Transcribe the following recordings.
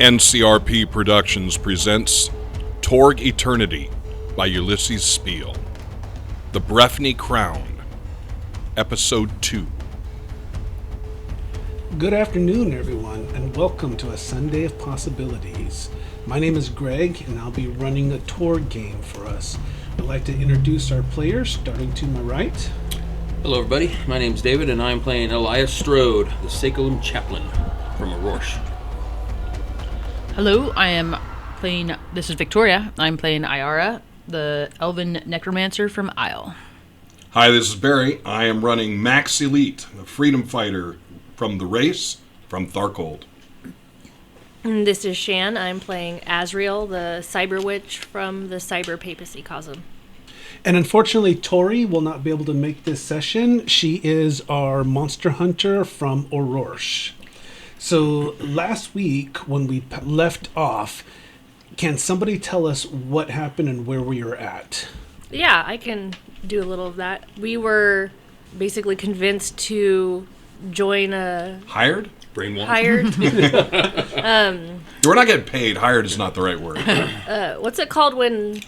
NCRP Productions presents Torg Eternity by Ulisses Spiele. The Breifne Crown, Episode 2. Good afternoon, everyone, and welcome to a Sunday of Possibilities. My name is Greg, and I'll be running a Torg game for us. I'd like to introduce our players, starting to my right. Hello, everybody. My name's David, and I'm playing Elias Strode, the Sacrum Chaplain from Aurora. Hello, this is Victoria. I'm playing Iara, the Elven Necromancer from Isle. Hi, this is Barry. I am running Max Elite, the freedom fighter from the race from Tharkold. And this is Shan. I'm playing Azrael, the Cyber Witch from the Cyber Papacy Cosm. And unfortunately, Tori will not be able to make this session. She is our monster hunter from Aurora. So last week, when we left off, can somebody tell us what happened and where we were at? Yeah, I can do a little of that. We were basically convinced to join a... Hired? Brainwashed? Hired. We're not getting paid. Hired is not the right word. What's it called when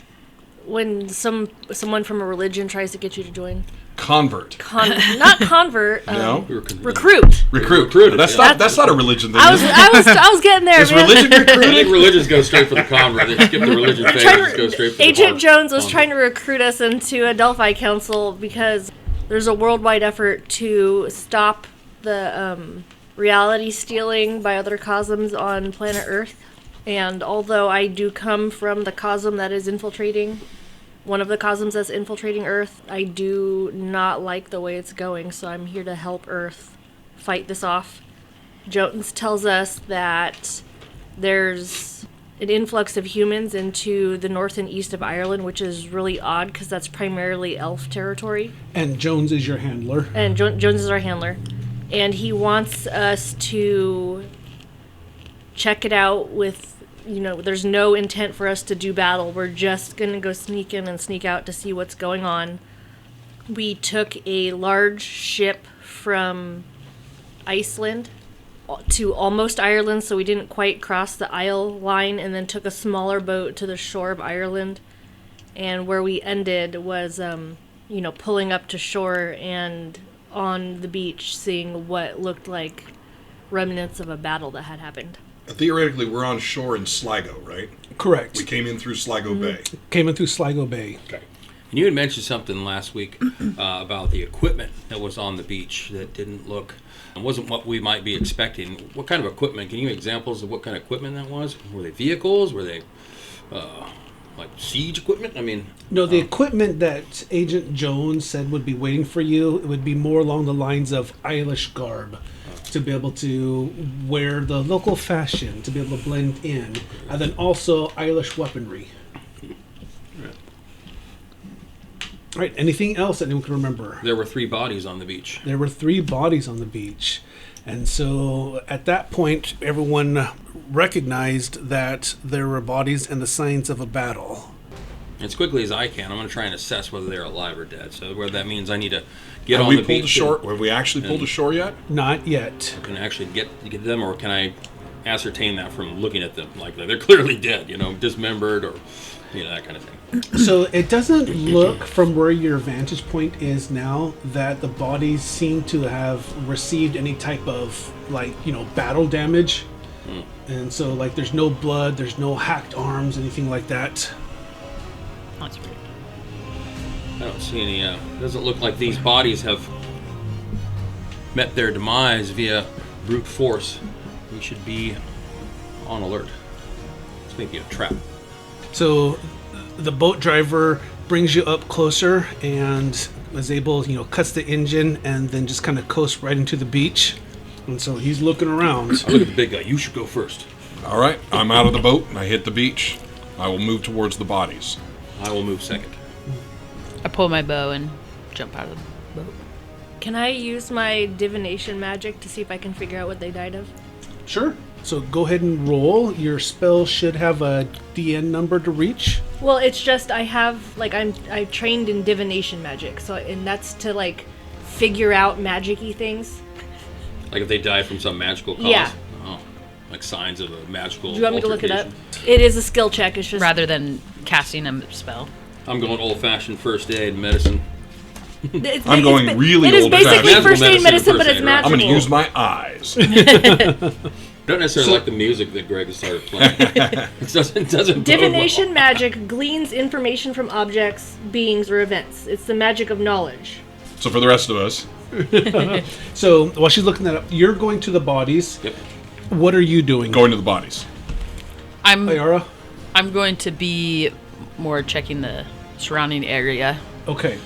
someone from a religion tries to get you to join? Convert. Not convert. No? Recruit. Recruit. That's not a religion thing. I was getting there. Is man. religion I recruiting? think religions go straight for the convert. They skip the religion phase and just go straight for the Agent convert. Jones was trying to recruit us into a Delphi Council because there's a worldwide effort to stop the reality stealing by other cosms on planet Earth. And although I do come from the cosm that is infiltrating, one of the cosms that's infiltrating Earth, I do not like the way it's going, so I'm here to help Earth fight this off. Jones tells us that there's an influx of humans into the north and east of Ireland, which is really odd because that's primarily elf territory. And Jones is your handler. And Jones is our handler. And he wants us to check it out with... there's no intent for us to do battle. We're just going to go sneak in and sneak out to see what's going on. We took a large ship from Iceland to almost Ireland, so we didn't quite cross the Isle line, and then took a smaller boat to the shore of Ireland. And where we ended was, pulling up to shore and on the beach seeing what looked like remnants of a battle that had happened. Theoretically, we're on shore in Sligo, right? Correct. We came in through Sligo Bay. Came in through Sligo Bay. Okay. And you had mentioned something last week about the equipment that was on the beach that didn't look... It wasn't what we might be expecting. What kind of equipment? Can you give examples of what kind of equipment that was? Were they vehicles? Were they like siege equipment? No, the equipment that Agent Jones said would be waiting for you, it would be more along the lines of Irish garb. To be able to wear the local fashion, to be able to blend in, and then also Irish weaponry. All right, anything else that anyone can remember? There were 3 bodies on the beach. There were 3 bodies on the beach. And so at that point, everyone recognized that there were bodies and the signs of a battle. As quickly as I can, I'm going to try and assess whether they're alive or dead. So whether that means I need to get on the beach. Have we actually pulled ashore yet? Not yet. Can I actually get them, or can I ascertain that from looking at them? Like they're clearly dead, dismembered, or that kind of thing. So it doesn't look from where your vantage point is now that the bodies seem to have received any type of battle damage. And so there's no blood, there's no hacked arms, anything like that. That's weird. I don't see any. Doesn't look like these bodies have met their demise via brute force. We should be on alert. This may be a trap. So the boat driver brings you up closer and is able, cuts the engine and then just kind of coasts right into the beach. And so he's looking around. I look at the big guy. You should go first. All right, I'm out of the boat and I hit the beach. I will move towards the bodies. I will move second. I pull my bow and jump out of the boat. Can I use my divination magic to see if I can figure out what they died of? Sure. So go ahead and roll. Your spell should have a DN number to reach. Well, it's just I have I trained in divination magic, and that's to figure out magic-y things. Like if they died from some magical cause? Yeah. Oh. like signs of a magical. Do you want me to look it up? altercation. It is a skill check. It's just Rather than casting a spell. I'm going old-fashioned first aid medicine. I'm going really It is old-fashioned. basically first aid medicine, Medicine, but it's first aid, right? I'm magical. going to use my eyes. Don't necessarily like the music that Greg has started playing. it doesn't bode Divination well. magic gleans information from objects, beings, or events. It's the magic of knowledge. So for the rest of us, So while she's looking that up, you're going to the bodies. Yep. What are you doing? going to the bodies. I'm Iara? going to be more checking the surrounding area. Okay.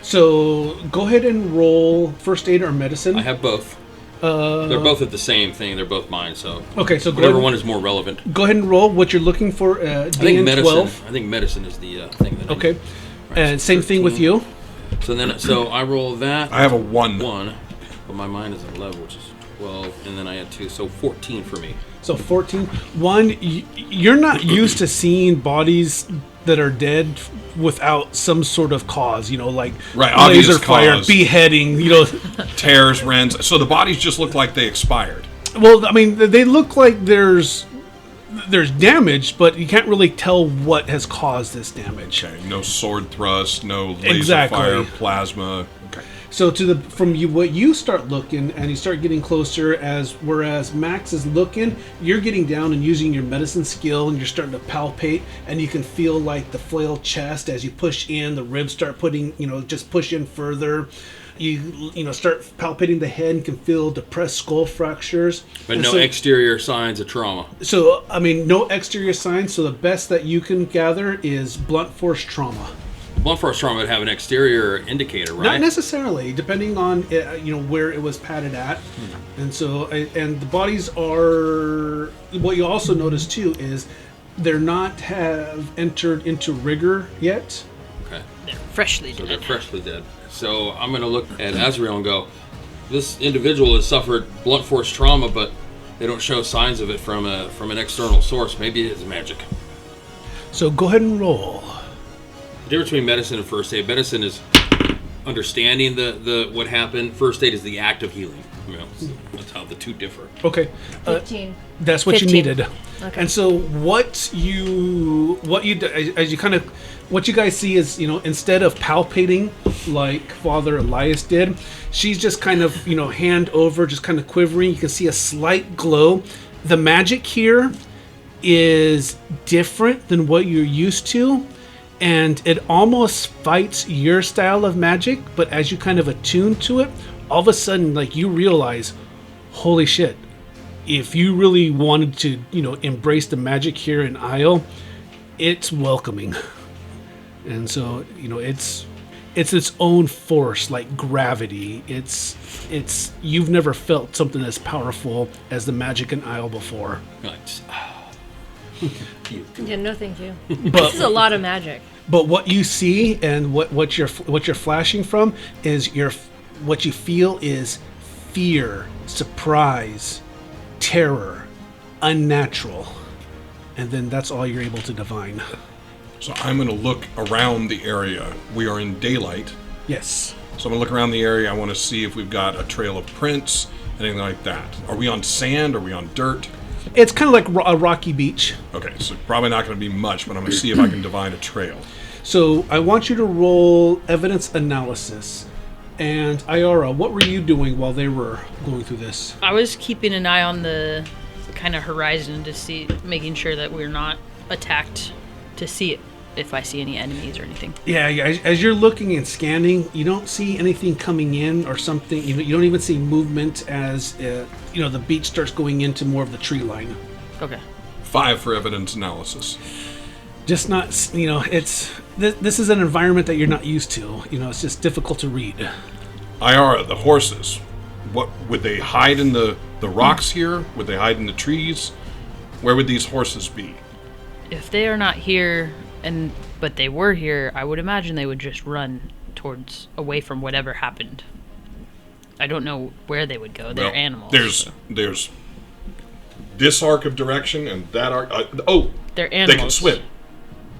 So go ahead and roll first aid or medicine. I have both. They're both at the same thing. They're both mine. So Okay, so whatever go, one is more relevant. go ahead and roll what you're looking for. I think DN12. medicine. I think medicine is the thing that. Okay. Right, And so same thing with 13. you. So I roll that. I have a 1. But my mine is 11, which is 12, and then I had 2, so 14 for me. So 14. One, you're not used to seeing bodies that are dead without some sort of cause, like Right, obvious laser fire, cause. beheading, Tears, rends. So the bodies just look like they expired. Well, I mean, they look like there's damage, but you can't really tell what has caused this damage. Okay, no sword thrust, no laser Exactly. fire, plasma. Okay. So what you start looking and you start getting closer whereas Max is looking, you're getting down and using your medicine skill and you're starting to palpate and you can feel like the flail chest as you push in, the ribs start just push in further. You start palpating the head and can feel depressed skull fractures. But And no so, exterior signs of trauma. So, I mean, no exterior signs. So the best that you can gather is blunt force trauma. Blunt force trauma would have an exterior indicator, right? Not necessarily, depending on where it was padded at, and so and the bodies are. What you also notice too is they're not have entered into rigor yet. Okay. They're freshly So dead. they're freshly dead. So I'm going to look at Azrael and go, this individual has suffered blunt force trauma, but they don't show signs of it from an external source. Maybe it is magic. So go ahead and roll. The difference between medicine and first aid. Medicine is understanding the what happened. First aid is the act of healing. That's how the two differ. Okay, 15. that's what 15. you needed. Okay. And so what you as you kind of what you guys see is instead of palpating like Father Elias did, she's just kind of hand over, just kind of quivering. You can see a slight glow. The magic here is different than what you're used to, and it almost fights your style of magic. But as you kind of attune to it, all of a sudden, like, you realize, holy shit! If you really wanted to, embrace the magic here in Isle, it's welcoming. And so, it's its own force, like gravity. It's you've never felt something as powerful as the magic in Isle before. You're like, just, Yeah, no, thank you. This is a lot of magic. But what you see and what you're flashing from is what you feel is fear, surprise, terror, unnatural, and then that's all you're able to divine. So I'm going to look around the area. We are in daylight. Yes. So I'm going to look around the area. I want to see if we've got a trail of prints, anything like that. Are we on sand? Are we on dirt? It's kind of like a rocky beach. Okay, so probably not going to be much, but I'm going to see if I can divine a trail. So I want you to roll evidence analysis. And Iara, what were you doing while they were going through this? I was keeping an eye on the kind of horizon to see, making sure that we're not attacked, to see if I see any enemies or anything. Yeah, as you're looking and scanning, you don't see anything coming in or something. You don't even see movement as the beach starts going into more of the tree line. Okay. 5 for evidence analysis. Just not, this is an environment that you're not used to. It's just difficult to read. Iara, the horses. What would they hide in the rocks here? Would they hide in the trees? Where would these horses be? If they are not here, but they were here, I would imagine they would just run away from whatever happened. I don't know where they would go. They're Well, animals. There's this arc of direction and that arc. They're animals. They can swim.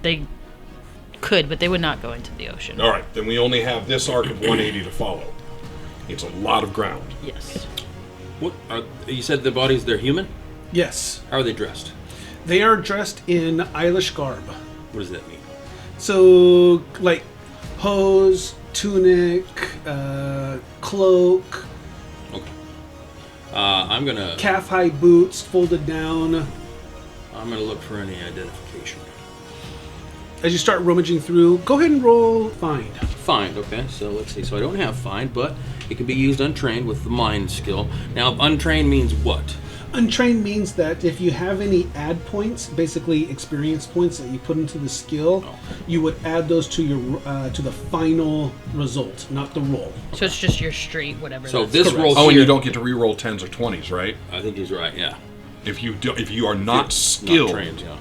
They could, but they would not go into the ocean. All right, then we only have this arc of 180 to follow. It's a lot of ground. Yes. you said the bodies, they're human? Yes. How are they dressed? They are dressed in Eilish garb. What does that mean? So, like, hose, tunic, cloak, Okay. I'm gonna calf-high boots folded down. look for any identification. As you start rummaging through, go ahead and roll find. Find, okay, so let's see. So I don't have find, but it can be used untrained with the mind skill. Now, untrained means what? Untrained means that if you have any add points, basically experience points that you put into the skill, you would add those to your to the final result, not the roll. So it's just your straight whatever. So that's this correct. roll Oh, and here, you don't get to re-roll 10s or 20s, right? I think he's right, yeah. If you are not skilled. Not trained, yeah.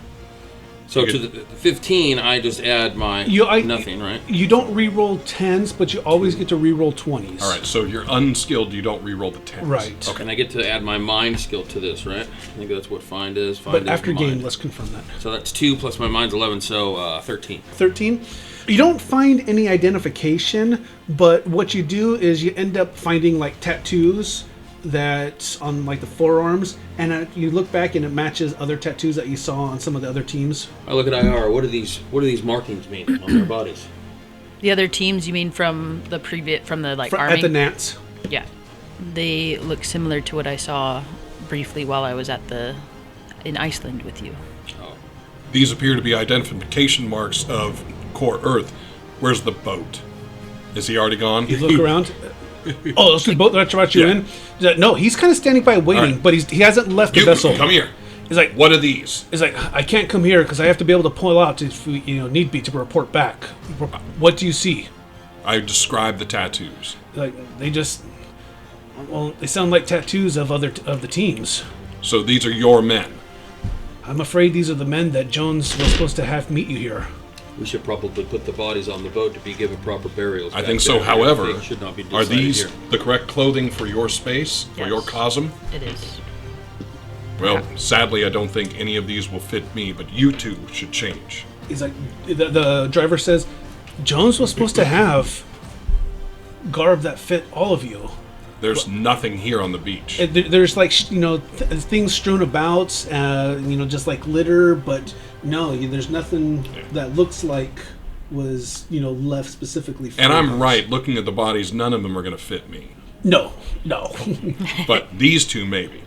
So to the 15, I just add my nothing, right? You don't re-roll 10s, but you always get to re-roll 20s. All right, so if you're unskilled, you don't re-roll the 10s. Right. Okay. And I get to add my mind skill to this, right? I think that's what find is. Find But is after game, mind. let's confirm that. So that's 2 plus my mind's 11, so 13. 13. You don't find any identification, but what you do is you end up finding like tattoos that on like the forearms, and you look back and it matches other tattoos that you saw on some of the other teams. I look at Iara. What do these markings mean on their bodies? The other teams, you mean from the army? At the Nats. Yeah, they look similar to what I saw briefly while I was in Iceland with you. Oh. These appear to be identification marks of core Earth. Where's the boat? Is he already gone? You look around. Oh, that's the boat that brought you in? No, he's kind of standing by waiting, right. but he hasn't left the You, vessel. come here. He's like, What are these? He's like, I can't come here because I have to be able to pull out if we, need be to report back. What do you see? I describe the tattoos. Like they sound like tattoos of the teams. So these are your men. I'm afraid these are the men that Jones was supposed to have meet you here. We should probably put the bodies on the boat to be given proper burials. I back think so. there. However, Everything should not be are decided these here. the correct clothing for your space, for your Yes. cosm? It is. Well, sadly, I don't think any of these will fit me, but you two should change. He's like, the driver says, Jones was supposed to have garb that fit all of you. There's nothing here on the beach. There's like things strewn about, just like litter, but no, there's nothing that looks like was left specifically for And I'm us. right, looking at the bodies, none of them are going to fit me. No. But these two, maybe.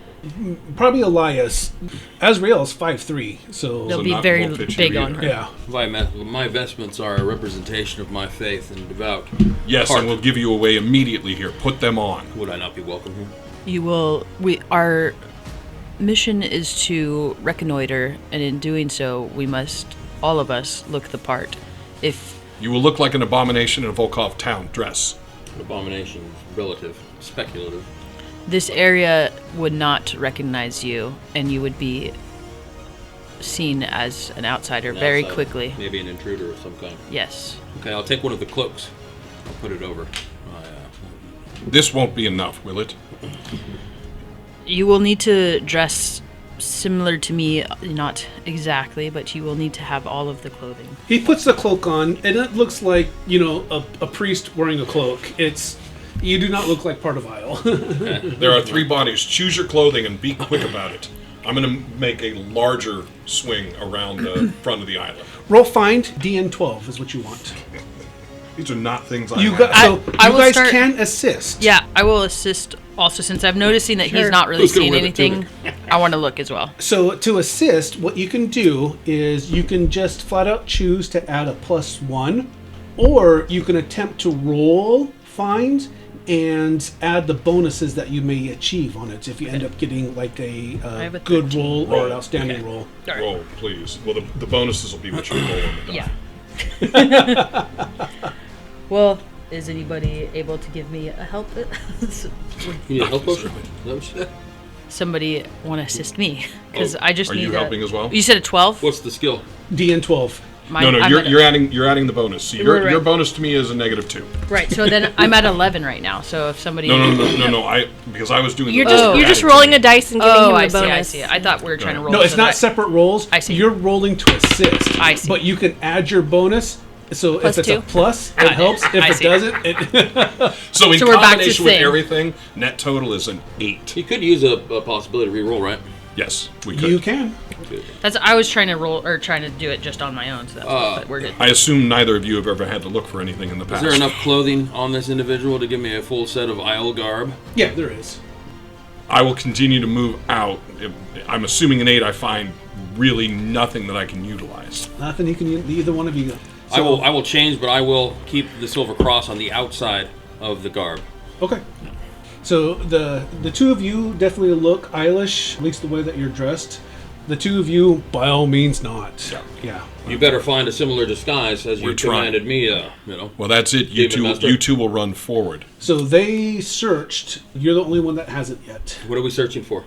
Probably Elias. Azrael is 5'3", so They'll So be not- very won't fit you big on either. her. yeah. My vestments are a representation of my faith and devout. Yes, heart. and we'll give you away immediately here. Put them on. Would I not be welcome here? You will. Our mission is to reconnoiter, and in doing so, we must all of us look the part. If You will look like an abomination in a Volkov town dress. Abomination, relative, speculative. this area would not recognize you, and you would be seen as an outsider An very outsider, quickly. Maybe an intruder of some kind. Yes. Okay, I'll take one of the cloaks. I'll put it over. This won't be enough, will it? You will need to dress similar to me, not exactly, but you will need to have all of the clothing. He puts the cloak on, and it looks like a priest wearing a cloak. You do not look like part of Isle. There are 3 bodies. Choose your clothing and be quick about it. I'm going to make a larger swing around the front of the island. Roll find DN12 is what you want. These are not things I You have. got, so I you will guys start- can assist. Yeah, I will assist also, since I'm noticing that Sure. he's not really Who's gonna seeing wear the anything. I want to look as well. So to assist, what you can do is you can just flat out choose to add a +1, or you can attempt to roll find and add the bonuses that you may achieve on it if you end up getting like a have a good 13. roll or an Roll. outstanding Okay. roll. Roll, please. Well, the bonuses will be what you roll on the die. Yeah. Well, is anybody able to give me a help? You need a help potion? Is that what you said? Somebody want to assist me? Because I just Are need you helping as well? You said a 12? What's the skill? DN12. No, I'm you're at you're adding the bonus. So Right. your bonus to me is a -2. Right, so then I'm at 11 right now. So if somebody... No. Because I was doing. You're the just bonus. you're just rolling a dice and giving Oh, him I a see, bonus. I see. I thought we were trying to roll. No, it's so not that- separate rolls. I see. You're rolling to assist. I see. But you can add your bonus. So Plus if it's 2. a plus, it Got it. helps. If I it see. doesn't, it So in So we're back to combination with thing. everything, net total is an 8. You could use a possibility to re-roll, right? Yes, we could. You can. I was trying to roll or trying to do it just on my own, so that's but we're good. I assume neither of you have ever had to look for anything in the Is past. there enough clothing on this individual to give me a full set of Isle garb? Yeah, there is. I will continue to move out. I'm assuming an 8 I find really nothing that I can utilize. Nothing you can either one of you. I will change, but I will keep the silver cross on the outside of the garb. Okay. So the two of you definitely look Eilish, at least the way that you're dressed. The two of you, by all means, not. Yeah. You better find a similar disguise as you We're trying. commanded me. Well, that's it. You Demon Master. two will run forward. So they searched. You're the only one that hasn't yet. What are we searching for?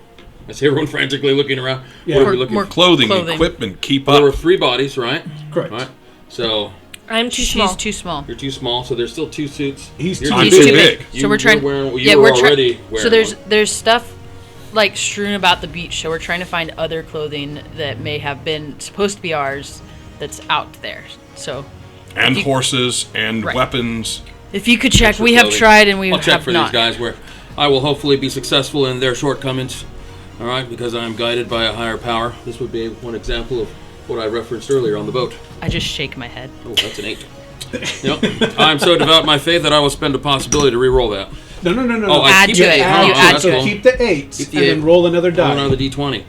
I see everyone frantically looking around. Yeah. What are we More- looking more for? Clothing, Clothing. equipment, keep Well, there were up. 3 bodies, right? Correct. Right. So I'm too She's small. too small. you're too small. So there's still 2 suits. He's You're too I'm big. too big. So we're trying. You were already wearing So one. there's stuff like strewn about the beach. So we're trying to find other clothing that may have been supposed to be ours that's out there. So And you- horses and Right. weapons. if you could check, Extra we have clothing. tried and we I'll check have for not. these guys where I will hopefully be successful in their shortcomings. All right, because I am guided by a higher power. This would be one example of what I referenced earlier on the boat. I just shake my head. Oh, that's an 8. Yep. I'm so devout in my faith that I will spend a possibility to re-roll that. No. Oh, I Add keep to it. it. Oh, You oh, add that's to cool. it. Keep the 8 Keep the and 8. then roll another Roll die. another D20.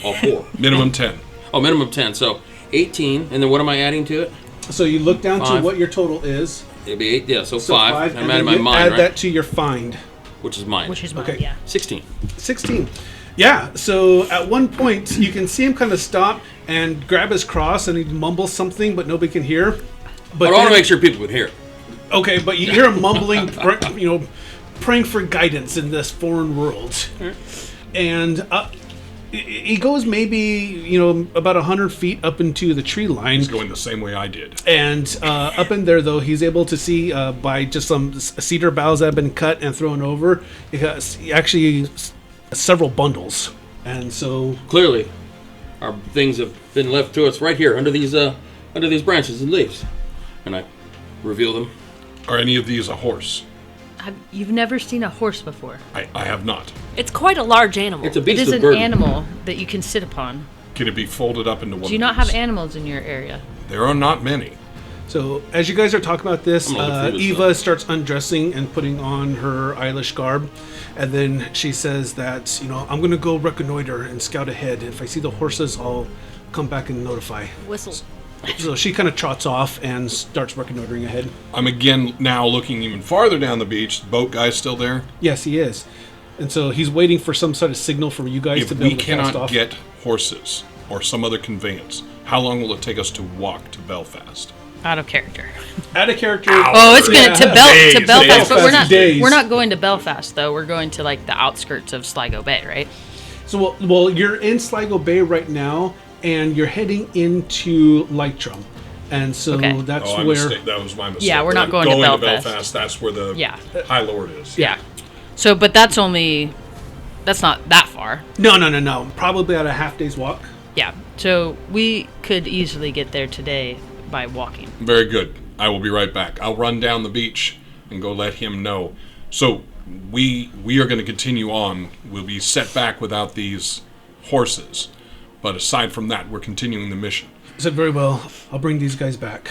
All 4. Minimum 10. Oh, minimum 10. So 18, and then what am I adding to it? So you look down to 5. what your total is. It'd be 8. Yeah, so So 5. I'm and adding then my you mind, add right? that to your find. Which is mine. Which is mine, Okay. yeah. 16. 16. Yeah, so at one point you can see him kind of stop and grab his cross and he mumbles something, but nobody can hear. But I want to then- make sure people would hear it. Okay, but you hear him mumbling, praying for guidance in this foreign world. And he goes maybe, about 100 feet up into the tree line. He's going the same way I did. And up in there, though, he's able to see by just some cedar boughs that have been cut and thrown over, he has actually several bundles. And so, Clearly, our things have been left to us right here under these branches and leaves. And I reveal them. Are any of these a horse? You've never seen a horse before. I have not. It's quite a large animal. It's a It beast is of an burden. animal that you can sit upon. Can it be folded up into one? Do you of not these? have animals in your area? There are not many. so as you guys are talking about this, I'm gonna look through this Eva starts undressing and putting on her Eilish garb. And then she says that, I'm going to go reconnoiter and scout ahead. If I see the horses, I'll come back and notify. Whistle. So she kind of trots off and starts reconnoitering ahead. I'm again now looking even farther down the beach. The boat guy's still there. Yes, he is. And so he's waiting for some sort of signal for you guys If to be we able to cast cannot off. get horses or some other conveyance, how long will it take us to walk to Belfast? Out of character. Out of character. Oh, it's gonna to Days, Belfast, but Belfast days. we're not going to Belfast though. We're going to like the outskirts of Sligo Bay, right? So, well, you're in Sligo Bay right now, and you're heading into Leitrim. And so Okay. that's Oh, where... that was my mistake. Yeah, we're not But going to Belfast. That's where the Yeah. High Lord is. Yeah. So, but that's not that far. No. Probably about a half day's walk. Yeah. So we could easily get there today by walking. Very good. I will be right back. I'll run down the beach and go let him know. So we are going to continue on. We'll be set back without these horses. But aside from that, we're continuing the mission. I said, very well, I'll bring these guys back.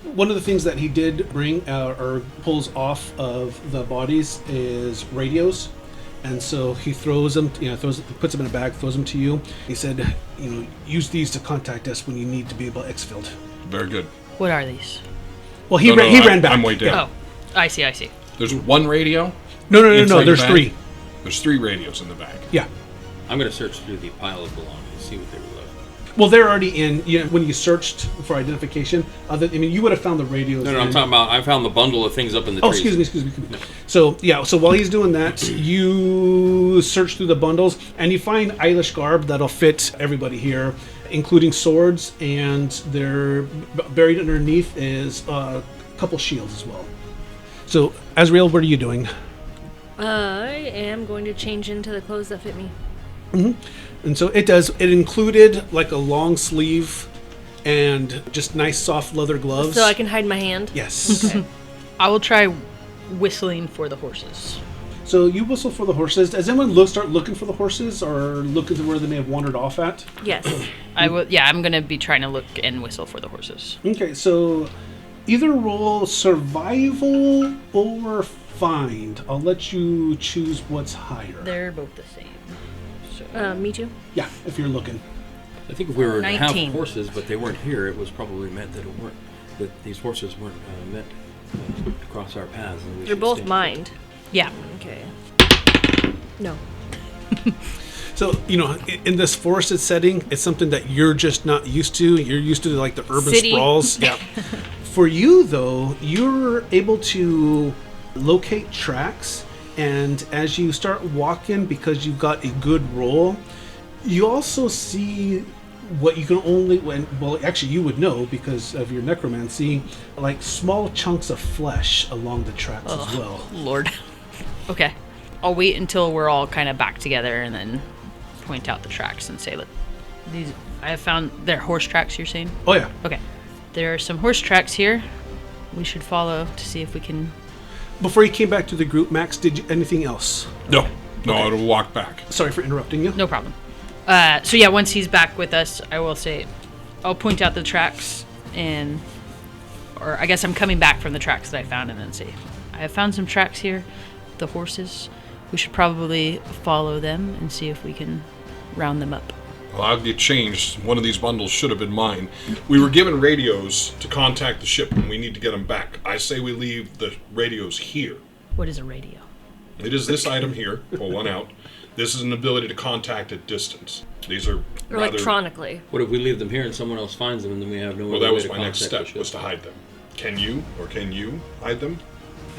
One of the things that he did bring or pulls off of the bodies is radios. And so he throws them, puts them in a bag, throws them to you. He said, use these to contact us when you need to be able to exfilled. Very good. What are these? Well, he No, ran back. I'm way down. Oh, I see. There's one radio. No. inside the There's bag. 3. There's 3 radios in the bag. Yeah. I'm going to search through the pile of belongings, see what they were left. Well, they're already in. When you searched for identification, you would have found the radios. No, I'm talking about. I found the bundle of things up in the Oh, trees. excuse me. So while he's doing that, you search through the bundles and you find Eilish garb that'll fit everybody here, including swords, and they're buried underneath is a couple shields as well. So, Azrael, what are you doing? I am going to change into the clothes that fit me. And so it does. It included like a long sleeve and just nice soft leather gloves. So I can hide my hand. Yes. I will try whistling for the horses. So you whistle for the horses. Does anyone start looking for the horses, or looking to where they may have wandered off at? Yes. I will. Yeah, I'm gonna be trying to look and whistle for the horses. Okay, so either roll survival or find. I'll let you choose what's higher. They're both the same. So Me too. Yeah, if you're looking. I think if we were to have 19. horses, but they weren't here, it was probably meant that these horses weren't meant to cross our paths. And we You're should both stay. mined. yeah, Okay. No. So, in this forested setting, it's something that you're just not used to. You're used to, like, the urban City. sprawls. Yeah. For you, though, you're able to locate tracks, and as you start walking, because you've got a good roll, you also see what you can only, actually you would know because of your necromancy, like small chunks of flesh along the tracks as well. Lord. Okay, I'll wait until we're all kind of back together and then point out the tracks and say, "Look, these I have found. They're horse tracks." You're saying? Oh, yeah. Okay, there are some horse tracks here. We should follow to see if we can. Before you came back to the group, Max, did you anything else? No, I'll walk back. Sorry for interrupting you. No problem. So yeah, once he's back with us, I will say, I'll point out the tracks or I guess I'm coming back from the tracks that I found and then say, I have found some tracks here, the horses. We should probably follow them and see if we can round them up. Well, I'll get changed. One of these bundles should have been mine. We were given radios to contact the ship, and we need to get them back. I say we leave the radios here. What is a radio? It is this item here. Pull one out. This is an ability to contact at distance. These are Or rather... electronically. What if we leave them here and someone else finds them and then we have no Well, other that way was to my next contact the step, ship? was to hide them. Can you hide them?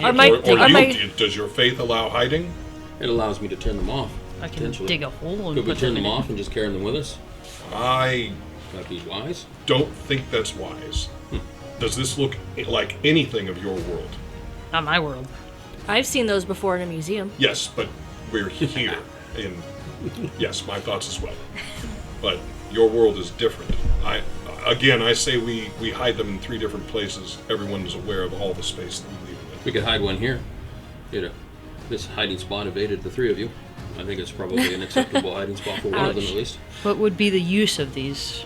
Are my, are my, Does your faith allow hiding? It allows me to turn them off. I can potentially. dig a hole and Could we put turn them them in off and just carry them with us? I That'd be wise. don't think that's wise. Does this look like anything of your world? Not my world. I've seen those before in a museum. Yes, but we're here. Yes, my thoughts as well. But your world is different. I say we hide them in 3 different places. Everyone is aware of all the space that we leave them in. We could hide one here. This hiding spot evaded the 3 of you. I think it's probably an acceptable hiding spot for one of them at least. What would be the use of these?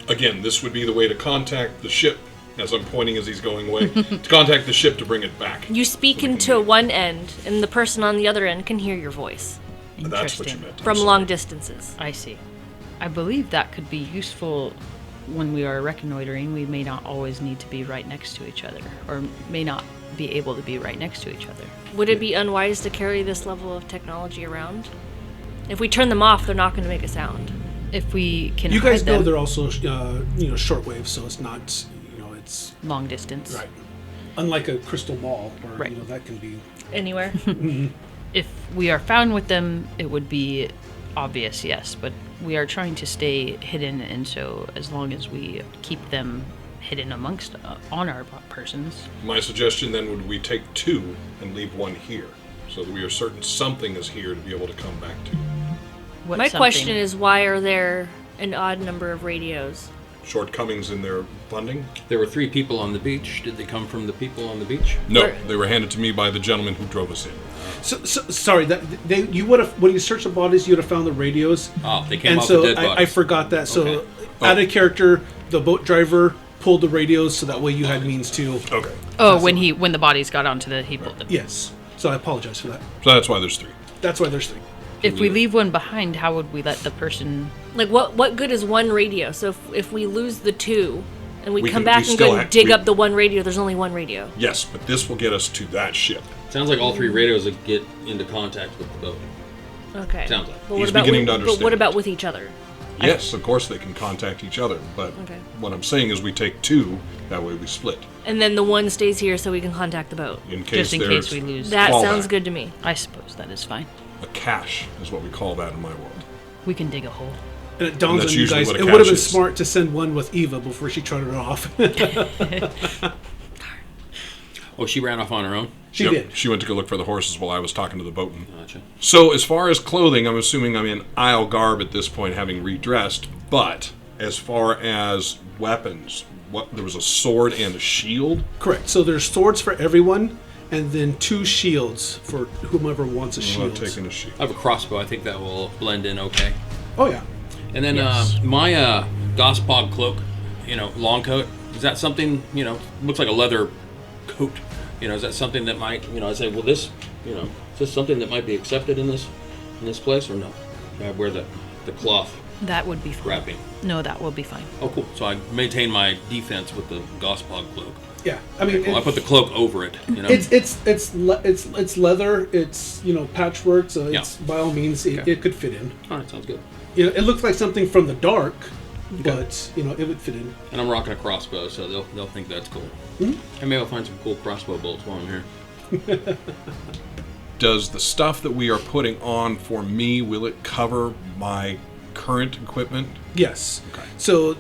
Again, this would be the way to contact the ship, as I'm pointing as he's going away, to contact the ship to bring it back. You speak into one end, and the person on the other end can hear your voice That's what you Interesting. meant. from I'm sorry. long distances. I see. I believe that could be useful when we are reconnoitering. We may not always need to be right next to each other, or may not be able to be right next to each other. Would it be unwise to carry this level of technology around? If we turn them off, they're not going to make a sound. If we can You guys hide know them they're also, shortwave, so it's not, it's long distance. right. Unlike a crystal ball, where Right. that can be. Anywhere. If we are found with them, it would be obvious, yes, but we are trying to stay hidden, and so as long as we keep them hidden amongst on our persons. My suggestion then would we take 2 and leave 1 here, so that we are certain something is here to be able to come back to. What My something- question is, why are there an odd number of radios? Shortcomings in their funding? There were 3 people on the beach. Did they come from the people on the beach? No, Where- they were handed to me by the gentleman who drove us in. So sorry, you would have, when you searched the bodies, you would have found the radios. Oh, they came And off so the dead I bodies. forgot that. So Okay. out of character, the boat driver pulled the radios, so that way you had means to. Okay. Oh, when the bodies got onto he pulled them. Yes. So I apologize for that. So that's why there's 3. That's why there's 3. If we leave one behind, how would we let the person? Like, what good is one radio? So if we lose the 2, and we We come can- back we and still go ha- and dig we- up the one radio, there's only one radio. Yes, but this will get us to that ship. Sounds like all 3 radios would get into contact with the boat. Okay. Sounds like. But He's what about beginning to but what understand. about with each other? Yes, of course they can contact each other, but Okay. what I'm saying is we take 2, that way we split. And then the one stays here so we can contact the boat. In case Just in there's case we lose. That Fallback. sounds good to me. I suppose that is fine. a cache, is what we call that in my world. We can dig a hole. And it dawns that's on you usually guys, what a it would have cache been is. smart to send one with Eva before she trotted it off. Oh, she ran off on her own? She Yep, did. She went to go look for the horses while I was talking to the boatman. Gotcha. So as far as clothing, I'm assuming I'm in Isle garb at this point, having redressed. But as far as weapons, there was a sword and a shield. Correct. So there's swords for everyone, and then 2 shields for whomever wants a I'm shield. not taking a shield. I have a crossbow. I think that will blend in okay. Oh yeah. And then my Gospog cloak, long coat. Is that something, looks like a leather coat? Is that something that might, I say, well, this, is this something that might be accepted in this place or no? I wear the cloth That would be fine. wrapping. No, that will be fine. Oh, cool. So I maintain my defense with the Gospog cloak. Yeah. I mean, Well, I put the cloak over it. it's leather. It's patchwork. So it's by all means it could fit in. All right, sounds good. It looks like something from the dark, but it would fit in. And I'm rocking a crossbow, so they'll think that's cool. And maybe I'll find some cool crossbow bolts while I'm here. Does the stuff that we are putting on for me, will it cover my current equipment? Yes. Okay. So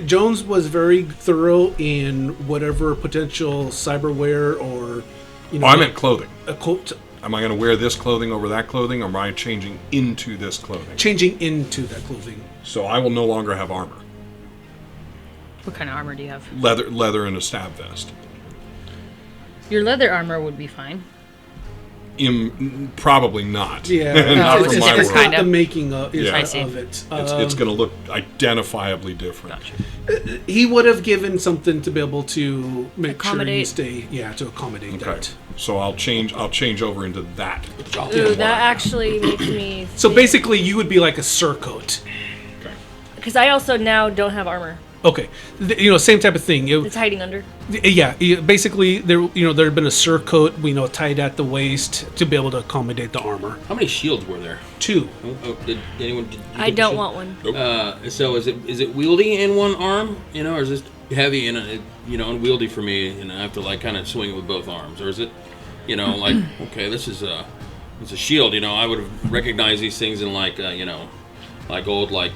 Jones was very thorough in whatever potential cyberware or I meant clothing. a coat Am I going to wear this clothing over that clothing, or am I changing into this clothing? changing into that clothing. So I will no longer have armor. What kind of armor do you have? Leather and a stab vest. Your leather armor would be fine. Probably not. Yeah, Not it's, from it's, my it's world. not Kind the of. making of, Yeah. I see. of it. It's going to look identifiably different. Gotcha. He would have given something to be able to make sure you Accommodate. stay. To accommodate Okay. that. So I'll change over into that. Ooh, that actually makes me. So basically, you would be like a surcoat. Okay. Because I also now don't have armor. Okay, same type of thing. It's hiding under. Basically, there had been a surcoat, tied at the waist to be able to accommodate the armor. How many shields were there? 2. Did anyone? Did you I get the don't shield? want one. Nope. So is it wieldy in one arm, or is this heavy and unwieldy for me, and I have to kind of swing it with both arms, or is it, okay, this is it's a shield, I would have recognized these things in like old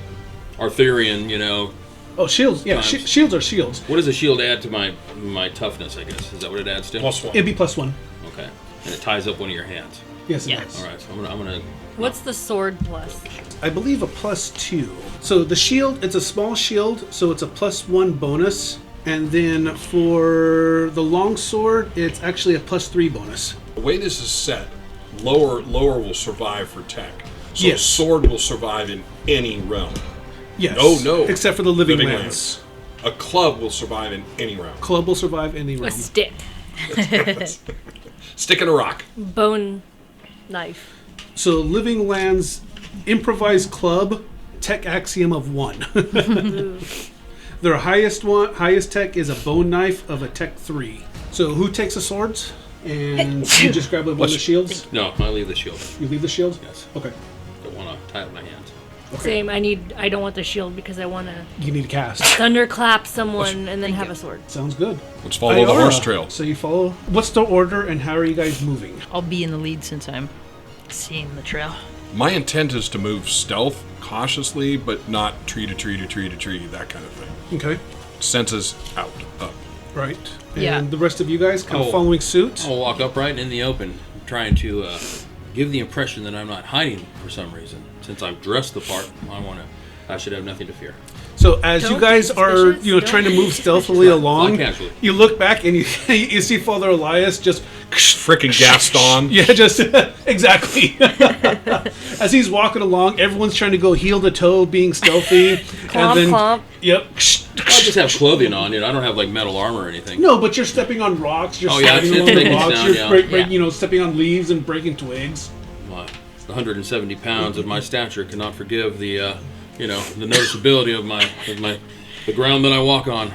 Arthurian, Oh, shields! Yeah, Times. shields are shields. What does a shield add to my toughness? I guess is that what it adds to? +1. It'd be +1. Okay, and it ties up one of your hands. Yes, it Yeah. does. All right, so I'm gonna. What's the sword plus? I believe a +2. So the shield, it's a small shield, so it's a +1 bonus. And then for the long sword, it's actually a +3 bonus. The way this is set, lower will survive for tech. So Yes. a sword will survive in any realm. Yes. No. Except for the living Living lands. A club will survive in any realm. Club will survive any A realm. stick. Stick in a rock. Bone knife. So living lands, improvised club, tech axiom of 1. Their highest tech is a bone knife of a tech 3. So who takes the swords? And you just grab one of the shields? No, I leave the shield. You leave the shield? Yes. Okay. Don't want to tie up my hands. Same. I don't want the shield because I want to You need to cast. thunderclap someone and then have a sword. Sounds good. Let's follow the Iara. horse trail. So you follow. What's the order and how are you guys moving? I'll be in the lead since I'm seeing the trail. My intent is to move stealth, cautiously, but not tree to tree to tree to tree, that kind of thing. Okay. Senses out, up. Right. And Yeah. the rest of you guys kind of Oh. following suit? I'll walk upright in the open, trying to give the impression that I'm not hiding for some reason. Since I've dressed the part, I should have nothing to fear. So as Don't you guys be are, suspicious. trying to move stealthily along, Fly casually. you look back and you see Father Elias just Frickin' Gaston. yeah, just exactly. As he's walking along, everyone's trying to go heel to toe, being stealthy, Clomp, clomp. Yep. I just have clothing on, I don't have metal armor or anything. No, but you're stepping on rocks. You're Oh, yeah, sliding it's along the making rocks. sound, You're yeah. stepping on leaves and breaking twigs. The 170 pounds of my stature cannot forgive the noticeability of the ground that I walk on.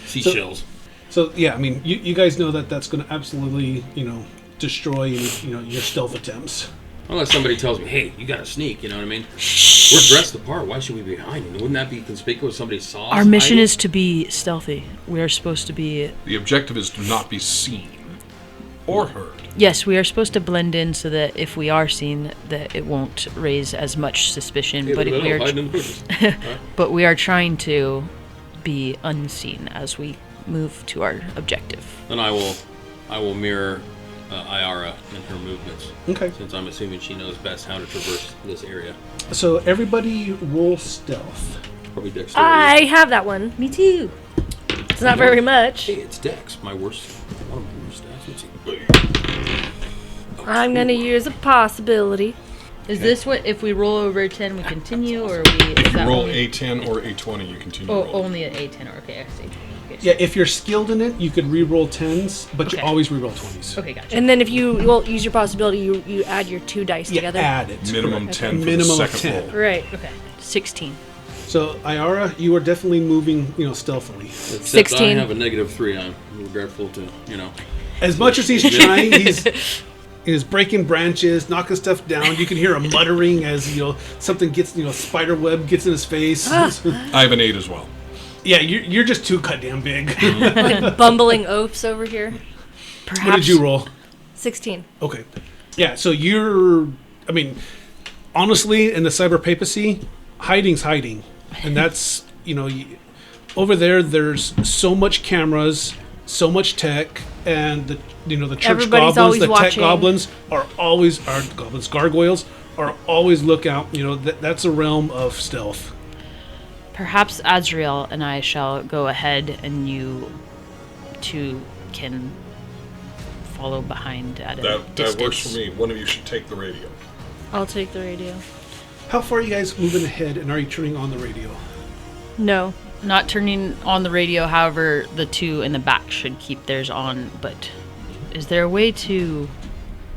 Seashells. So yeah, I mean, you guys know that's going to absolutely destroy your stealth attempts. Unless somebody tells me, hey, you gotta sneak, you know what I mean? We're dressed the part, why should we be hiding? Wouldn't that be conspicuous if somebody saw us Our mission hiding? is to be stealthy. We are supposed to be. The objective is to not be seen or heard. Yes, we are supposed to blend in so that if we are seen, that it won't raise as much suspicion. Hey, but look at we that, are, hiding in the bushes. but we are trying to be unseen as we move to our objective. Then I will mirror Iara in her movements, Okay. since I'm assuming she knows best how to traverse this area. So everybody roll stealth. Probably dexterity. I have that one. Me too. It's not very much. Hey, it's dex. One of my worst stats. Let's see. I'm gonna use a possibility. Is this what, if we roll over a 10, we continue, or we... If you roll a 10 or a 20, you continue rolling. Only an A10, okay, I see. Okay, Yeah, if you're skilled in it, you could re-roll 10s, but you Okay. always re-roll 20s. Okay, gotcha. And then if you use your possibility, you add your 2 dice Yeah, together. add it. Minimum Correct. 10 for Minimum the of second 10. roll. Right. Okay, 16. So, Iara, you are definitely moving, stealthily. Except 16. I have a -3. I'm regretful to, As much as he's trying, he's breaking branches, knocking stuff down. You can hear him muttering as, something gets, spider web gets in his face. I have an 8 as well. Yeah, you're just too goddamn big. Like bumbling oafs over here. Perhaps... What did you roll? 16. Okay. Yeah, so honestly, in the cyber papacy, hiding's hiding. And that's, over there's so much cameras, so much tech, and the church Everybody's goblins, always the tech watching. goblins gargoyles are always lookout. That's a realm of stealth. Perhaps Azrael and I shall go ahead, and you two can follow behind at a That distance. works for me. One of you should take the radio. I'll take the radio. How far are you guys moving ahead, and are you turning on the radio? No. Not turning on the radio, however, the two in the back should keep theirs on, but is there a way to...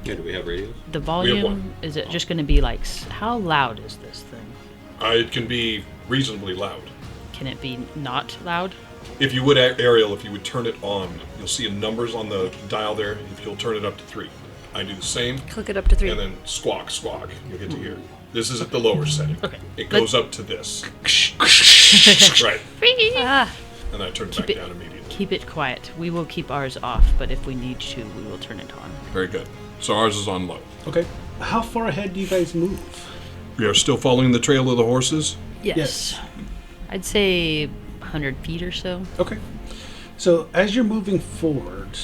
Yeah, do we have radios? The one. volume, is it just going to be like... How loud is this thing? It can be reasonably loud. Can it be not loud? If you would, Ariel, if you would turn it on, you'll see numbers on the dial there. If you'll turn it up to 3. I do the same, Click it up to 3. and then squawk, you'll get to hear. This is at the lower setting. Okay. It goes up to this. Right. Ah. And I turn it Keep back it- down immediately. Keep it quiet. We will keep ours off, but if we need to, we will turn it on. Very good. So ours is on low. Okay. How far ahead do you guys move? We are still following the trail of the horses. Yes. I'd say 100 feet or so. Okay. So as you're moving forward,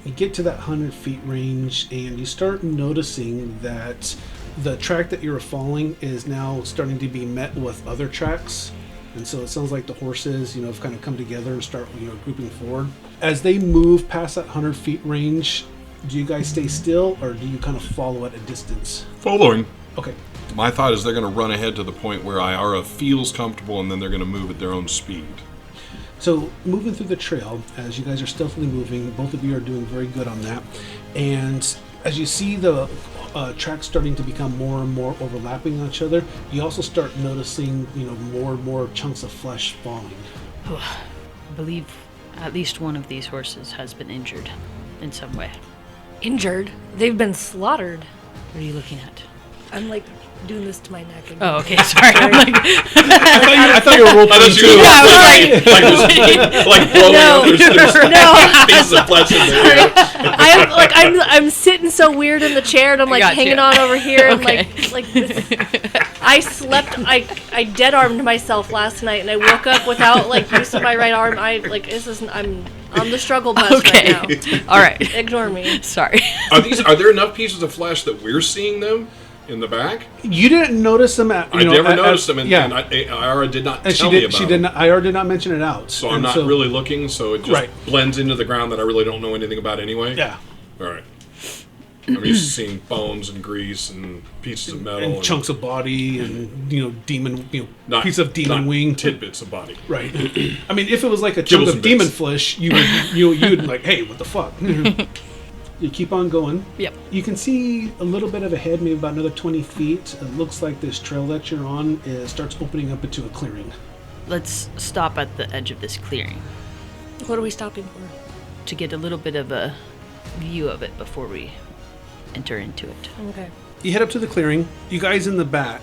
you get to that 100 feet range, and you start noticing that the track that you're following is now starting to be met with other tracks. And so it sounds like the horses, have kind of come together and start, grouping forward. As they move past that 100 feet range, do you guys stay still, or do you kind of follow at a distance? Following. Okay. My thought is they're going to run ahead to the point where Iara feels comfortable, and then they're going to move at their own speed. So moving through the trail, as you guys are stealthily moving, both of you are doing very good on that. And as you see the tracks starting to become more and more overlapping on each other, you also start noticing, more and more chunks of flesh falling. I believe at least one of these horses has been injured in some way. Injured? They've been slaughtered. What are you looking at? I'm like doing this to my neck. And Oh, okay, sorry. I'm like, I thought you were role playing too. yeah, I was like, like blowing No. up. There's No. pieces of flesh in there. I'm sitting so weird in the chair, and I'm like got hanging you. on over here, and Okay. like this. I slept. I dead armed myself last night, and I woke up without use of my right arm. I'm on the struggle bus okay. right now. All right. Ignore me. Sorry. Are there enough pieces of flesh that we're seeing them in the back? You didn't notice them at. I never noticed them, and yeah. Iara did not And tell me about she them. did not. Iara did not mention it out. So I'm And not really looking, so it just Right. blends into the ground that I really don't know anything about anyway. Yeah. All right. I'm used to seeing bones and grease and pieces of metal And chunks of body and demon, not, piece of demon not wing. tidbits of body. Right. I mean, if it was like a chunk Kibbles of and demon bits. flesh, you'd like, hey, what the fuck? You keep on going. Yep. You can see a little bit of ahead, maybe about another 20 feet. It looks like this trail that you're on starts opening up into a clearing. Let's stop at the edge of this clearing What are we stopping for? to get a little bit of a view of it before we enter into it. Okay. You head up to the clearing. You guys in the back,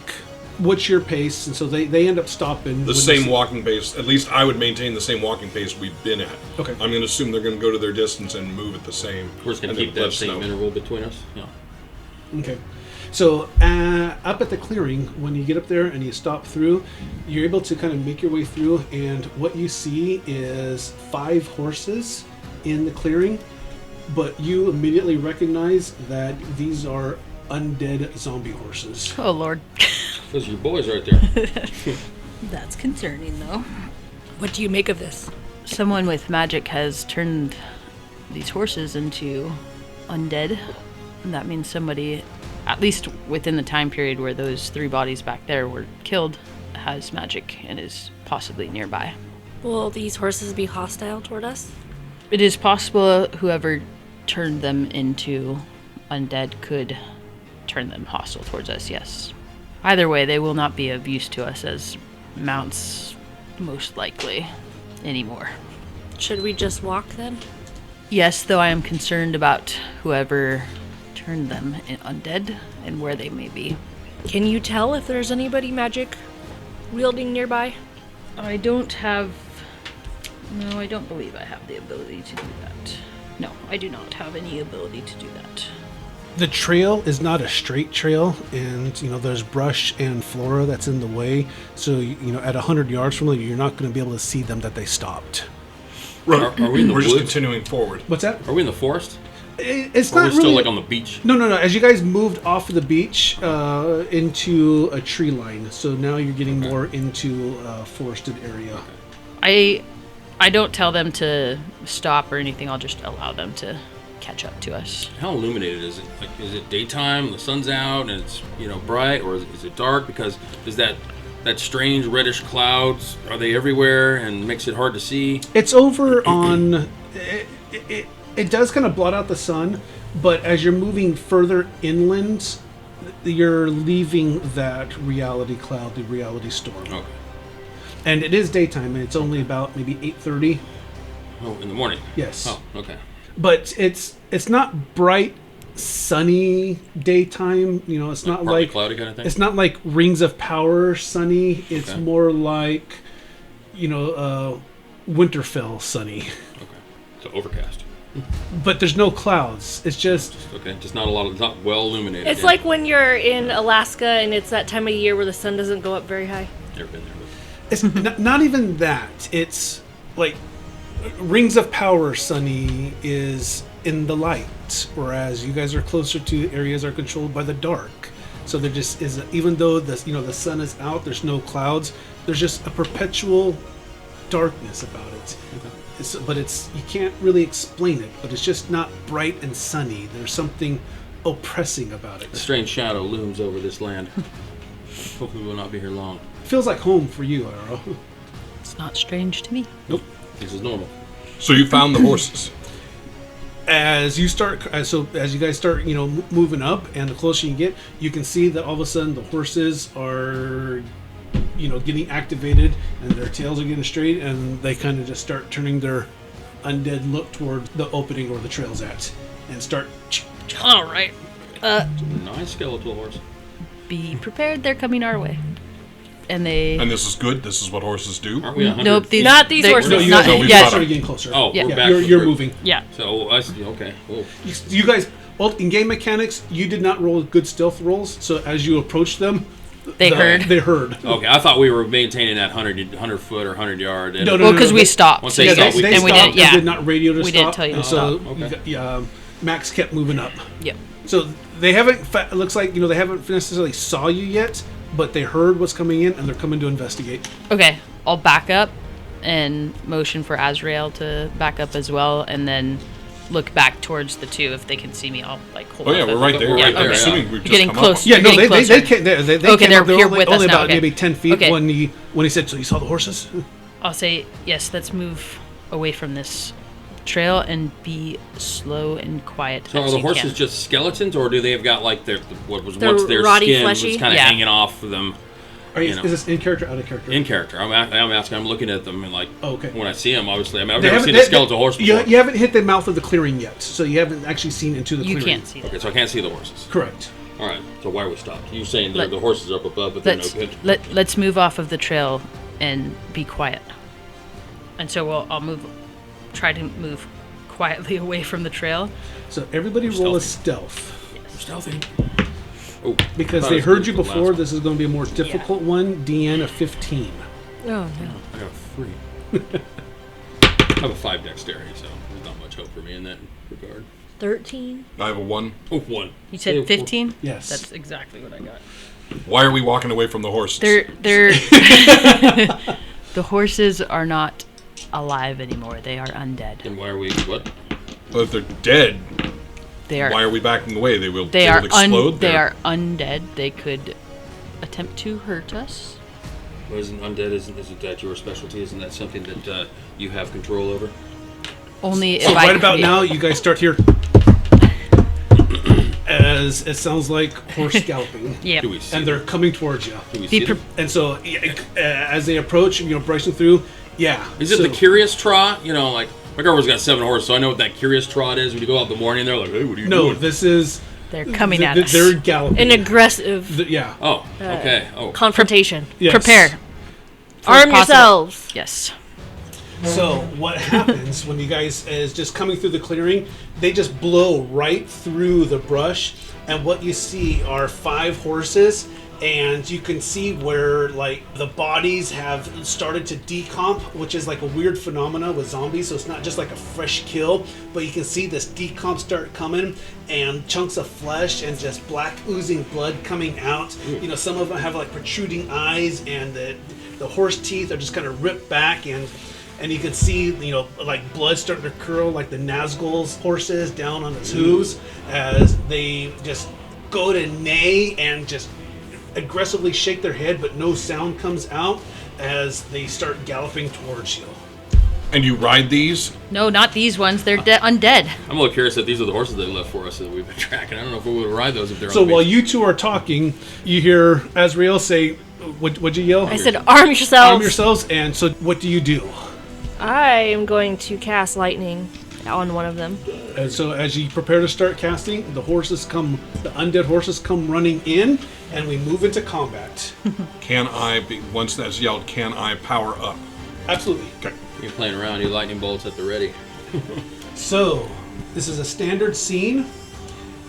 what's your pace? And so they end up stopping. The when same you see- walking pace. At least I would maintain the same walking pace we've been at. Okay. I'm going to assume they're going to go to their distance and move at the same. We're just going and to then keep let that us same know. interval between us. Yeah. Okay. So up at the clearing, when you get up there and you stop through, you're able to kind of make your way through, and what you see is 5 horses in the clearing, but you immediately recognize that these are undead zombie horses. Oh, Lord. Those are your boys right there. That's concerning, though. What do you make of this? Someone with magic has turned these horses into undead that means somebody, at least within the time period where those 3 bodies back there were killed, has magic and is possibly nearby. Will these horses be hostile toward us? It is possible whoever turned them into undead could turn them hostile towards us, yes. Either way, they will not be of use to us as mounts, most likely, anymore. Should we just walk then? Yes, though I am concerned about whoever turned them undead and where they may be. Can you tell if there's anybody magic wielding nearby? I don't believe I have the ability to do that. No, I do not have any ability to do that. The trail is not a straight trail, and there's brush and flora that's in the way. So at 100 yards from them, you're not going to be able to see them that they stopped. Right. Are we in the We're just woods? continuing forward. What's that? Are we in the forest? It's Or are not we still really like on the beach? No. As you guys moved off of the beach into a tree line, so now you're getting more into a forested area. I don't tell them to stop or anything. I'll just allow them to catch up to us. How illuminated is it? Like, is it daytime? The sun's out and it's bright, or is it dark? Because is that strange reddish clouds? Are they everywhere and makes it hard to see? It's over on. It does kind of blot out the sun, but as you're moving further inland, you're leaving that reality cloud, the reality storm. Okay. And it is daytime, and it's only about maybe 8:30. Oh, in the morning. Yes. Oh, okay. But it's not bright, sunny daytime. It's not Partly like cloudy kind of thing. it's not like Rings of Power sunny. It's Okay. more like Winterfell sunny. Okay. So overcast. But there's no clouds. It's just Okay. Just not a lot. It's not well illuminated. It's yeah. like when you're in Alaska and it's that time of year where the sun doesn't go up very high. Never been there. it's not even that. It's like Rings of Power sunny is in the light, whereas you guys are closer to areas are controlled by the dark. So there just is, even though the sun is out, there's no clouds. There's just a perpetual darkness about it. But you can't really explain it. But it's just not bright and sunny. There's something oppressing about A it. strange shadow looms over this land. Hopefully we will not be here long. Feels like home for you, Iara. It's not strange to me. Nope. This is normal. So you found the horses. As you guys start, moving up, and the closer you get, you can see that all of a sudden the horses are, getting activated, and their tails are getting straight, and they kind of just start turning their undead look toward the opening where the trail's at, and start. All right. Nice skeletal horse. Be prepared. They're coming our way. And they. And this is good. This is what horses do. Aren't we 100? Nope. These, Not these they're- horses. No, you not- guys we've yeah, got started getting closer. Oh, Yeah. we're back. You're we're- moving. yeah. So I see. Okay. Oh. You guys, in game mechanics, you did not roll good stealth rolls, so as you approached them, They heard. They heard. Okay. I thought we were maintaining that 100 foot or 100 yard. And No, Well, because we stopped. Once so they Yeah, you stopped, they, guys- they and we stopped didn't. Yeah. and did not radio to We stop. didn't tell you and to so stop. Okay. Max kept moving up. Yep. So they haven't. It looks like they haven't necessarily saw you yet, but they heard what's coming in, and they're coming to investigate. Okay. I'll back up and motion for Azrael to back up as well, and then look back towards the two. If they can see me, I'll hold Oh yeah, up we're as- right there. We're Yeah, right there, I'm okay. assuming we've You're just getting come close. up. Yeah, You're no, getting they closer. came. They Okay, came they're up. They're here only, with us only now, about okay. maybe 10 feet Okay. when he said, "So you saw the horses?" I'll say yes. Let's move away from this trail and be slow and quiet. So are as the you horses can. just skeletons, or do they have got like what was They're once their rotty, skin fleshy? was kind of Yeah. hanging off of them? Is this in character, out of character? In character, I'm asking. I'm looking at them and like Oh, okay. when I see them, obviously, I've They never haven't- seen a skeletal horse before. You haven't hit the mouth of the clearing yet, so you haven't actually seen into the You clearing. can't see Okay, that. so I can't see the horses. Correct. All right. So why are we stopped? You're saying Let- the horses are up above, but they're no good. Let's move off of the trail and be quiet. And so I'll try to move quietly away from the trail. So everybody roll a stealth. Stealthy. Oh, Because I they was heard good you for the last before, one. this is going to be a more difficult one. Deanne, a 15. Oh no. I got a 3. I have a 5 dexterity, so there's not much hope for me in that regard. 13. I have a 1. Oh, 1. You said 15? Yes. That's exactly what I got. Why are we walking away from the horses? They're the horses are not alive anymore. They are undead. And why are we what? Well, if they're dead, They are. Why are we backing away? They will They are explode. they are undead. They could attempt to hurt us. Well, isn't undead? Isn't that your specialty? Isn't that something that you have control over? Only So if right about now, you guys start here. As it sounds like horse galloping. Yeah. Do we see And they're coming towards you. Do we Be see pre- them? And so, as they approach, brushing through, yeah. Is it so, the curious trot? Like my girlfriend's got 7 horses, so I know what that curious trot is. When you go out in the morning, they're like, "Hey, what are you No, doing?" this is. They're coming at us. They're galloping. An aggressive Yeah. Oh, okay. Oh, confrontation. Yes. Prepare. For Arm possible- yourselves. Yes. So what happens when you guys is just coming through the clearing? They just blow right through the brush, and what you see are 5 horses, and you can see where like the bodies have started to decomp, which is like a weird phenomena with zombies. So it's not just like a fresh kill, but you can see this decomp start coming, and chunks of flesh and just black oozing blood coming out. Some of them have like protruding eyes, and the horse teeth are just kind of ripped back, and you can see, like blood starting to curl like the Nazgul's horses down on its hooves as they just go to neigh and just aggressively shake their head, but no sound comes out as they start galloping towards you. And you ride these? No, not these ones. They're undead. I'm a little curious that these are the horses they left for us that we've been tracking. I don't know if we would ride those if they're So on the while beach. you two are talking, you hear Azrael say, what'd you yell? I said, arm yourselves. Arm yourselves, and so what do you do? I am going to cast lightning on one of them. And so as you prepare to start casting, the undead horses come running in, and we move into combat. Once that's yelled, can I power up? Absolutely. Okay. You're playing around. You lightning bolts at the ready. So, this is a standard scene,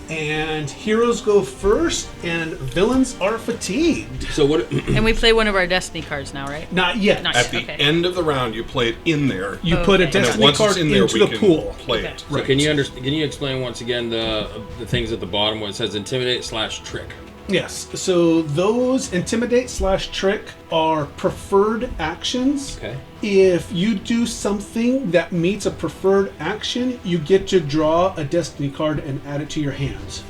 and heroes go first, and villains are fatigued. So what? And we play one of our destiny cards now, right? Not yet. Not At the Okay. end of the round, you play it in there. You put a Okay. And then destiny once card it's in there, into we the can pool. play Okay. it. So can you explain once again the things at the bottom where it says intimidate/trick? Yes. So those intimidate/trick are preferred actions. Okay. If you do something that meets a preferred action, you get to draw a destiny card and add it to your hand.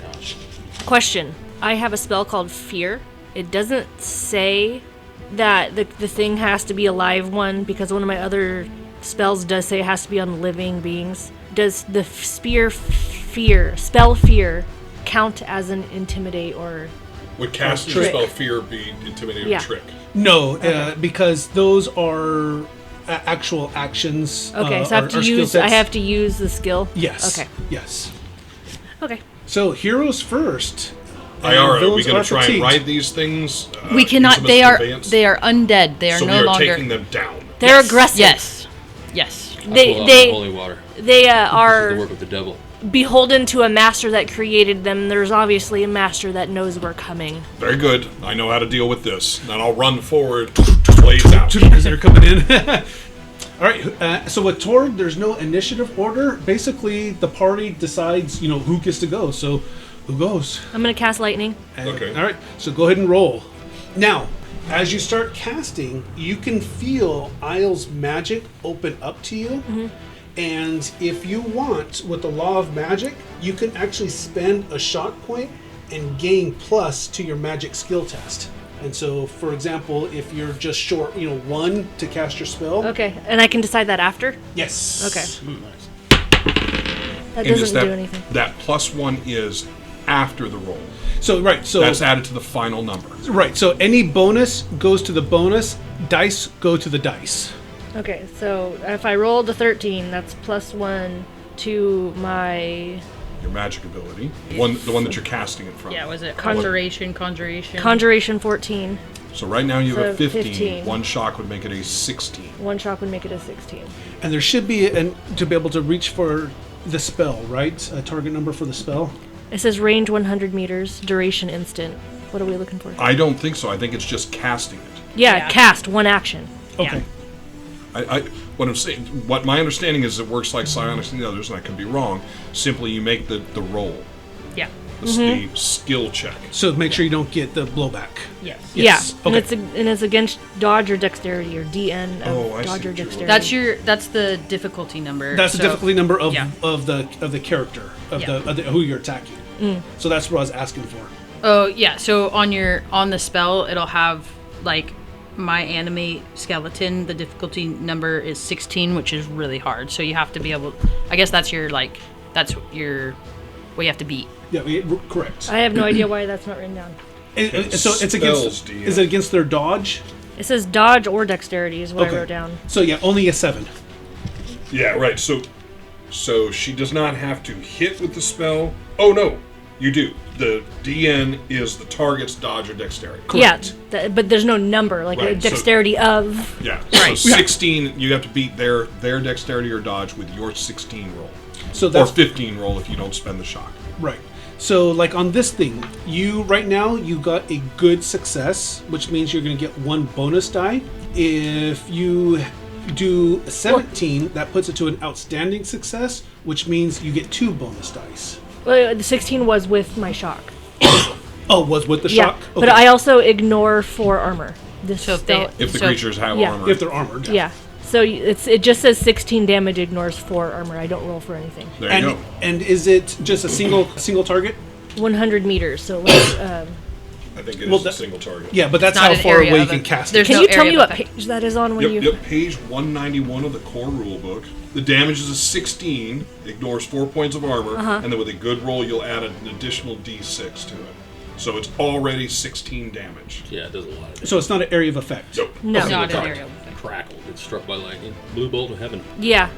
Question. I have a spell called Fear. It doesn't say that the thing has to be a live one, because one of my other spells does say it has to be on living beings. Does the spell Fear count as an intimidate or... Would casting Trick. spell fear be intimidate Yeah. or trick? No, because those are actual actions. Okay, so I have to or skill use. sets. I have to use the skill. Yes. Okay. Yes. Okay. So heroes first. and Iara, are we villains going are to try and fatigued. ride these things? We use cannot. them as They are conveyance? undead. They are So no we are longer. taking them down. They're Yes. aggressive. Yes. Yes. I'll They pull out they my holy water. they To are work with the devil. beholden to a master that created them. There's obviously a master that knows we're coming. Very good. I know how to deal with this. Then I'll run forward, blades out. As they're coming in. All right. So with Torg, there's no initiative order. Basically, the party decides, who gets to go. So, who goes? I'm gonna cast lightning. Okay. All right. So go ahead and roll. Now, as you start casting, you can feel Isle's magic open up to you. Mm-hmm. And if you want, with the law of magic, you can actually spend a shot point and gain plus to your magic skill test. And so, for example, if you're just short, 1 to cast your spell. Okay, and I can decide that after. Yes. Okay. Nice. That And is doesn't do anything. That +1 is after the roll. So That's added to the final number. right. So any bonus goes to the bonus. Dice go to the dice. Okay, so if I rolled a 13, that's +1 to my Your magic ability, the one that you're casting it from. Yeah. Was it Conjuration. conjuration? conjuration 14. So right now you have a So 15. 15. One shock would make it a 16. One shock would make it a 16. And there should be to be able to reach for the spell, right? A target number for the spell. It says range 100 meters, duration instant. What are we looking for? I don't think so. I think it's just casting it. Yeah, cast, one action. Okay. What I'm saying, what my understanding is, it works like psionics and the others, and I could be wrong. Simply, you make the roll. Yeah. the skill check. So make sure you don't get the blowback. Yes. Yes. Yeah, Okay. and it's against dodge or dexterity or DN of Oh, I see dodge or what you're dexterity. That's the difficulty number. That's the So- difficulty number of yeah. of the character of Yeah. the who you're attacking. So that's what I was asking for. Oh yeah. So on the spell, it'll have like my animate skeleton. The difficulty number is 16, which is really hard. So you have to be able. I guess that's what you have to beat. Yeah, correct. I have no idea why that's not written down. So it's Spells, against. DM. Is it against their dodge? It says dodge or dexterity is what Okay. I wrote down. So yeah, only a 7. Yeah, right. So she does not have to hit with the spell. Oh no, you do. The DN is the target's dodge or dexterity. Correct. Yeah, but there's no number like a Right, so- dexterity of. Yeah. Right. So 16, you have to beat their dexterity or dodge with your 16 roll, So or that's 15 roll if you don't spend the shock. right. So like on this thing, you right now you got a good success, which means you're going to get 1 bonus die. If you do a 17, that puts it to an outstanding success, which means you get 2 bonus dice. Well, the 16 was with my shock. Oh, was with the Yeah, shock? but I also ignore 4 armor. This So if they- If the So- creatures have yeah. armor. If they're armored. yeah. So it just says 16 damage ignores 4 armor. I don't roll for anything. There you And go. and is it just a single target? 100 meters. So like, I think it well, is that- a single target. Yeah, but that's Not how an far area away you of can it. cast There's it. can no you tell area me of what effect. page that is on when you? Yep, page 191 of the core rulebook. The damage is a 16, ignores 4 points of armor, and then with a good roll, you'll add an additional d6 to it. So it's already 16 damage. Yeah, it does a lot of it. So it's not an area of effect. Nope. No. Not an Crack- area of effect. Crackle. Gets struck by lightning. Blue bolt of heaven. Yeah.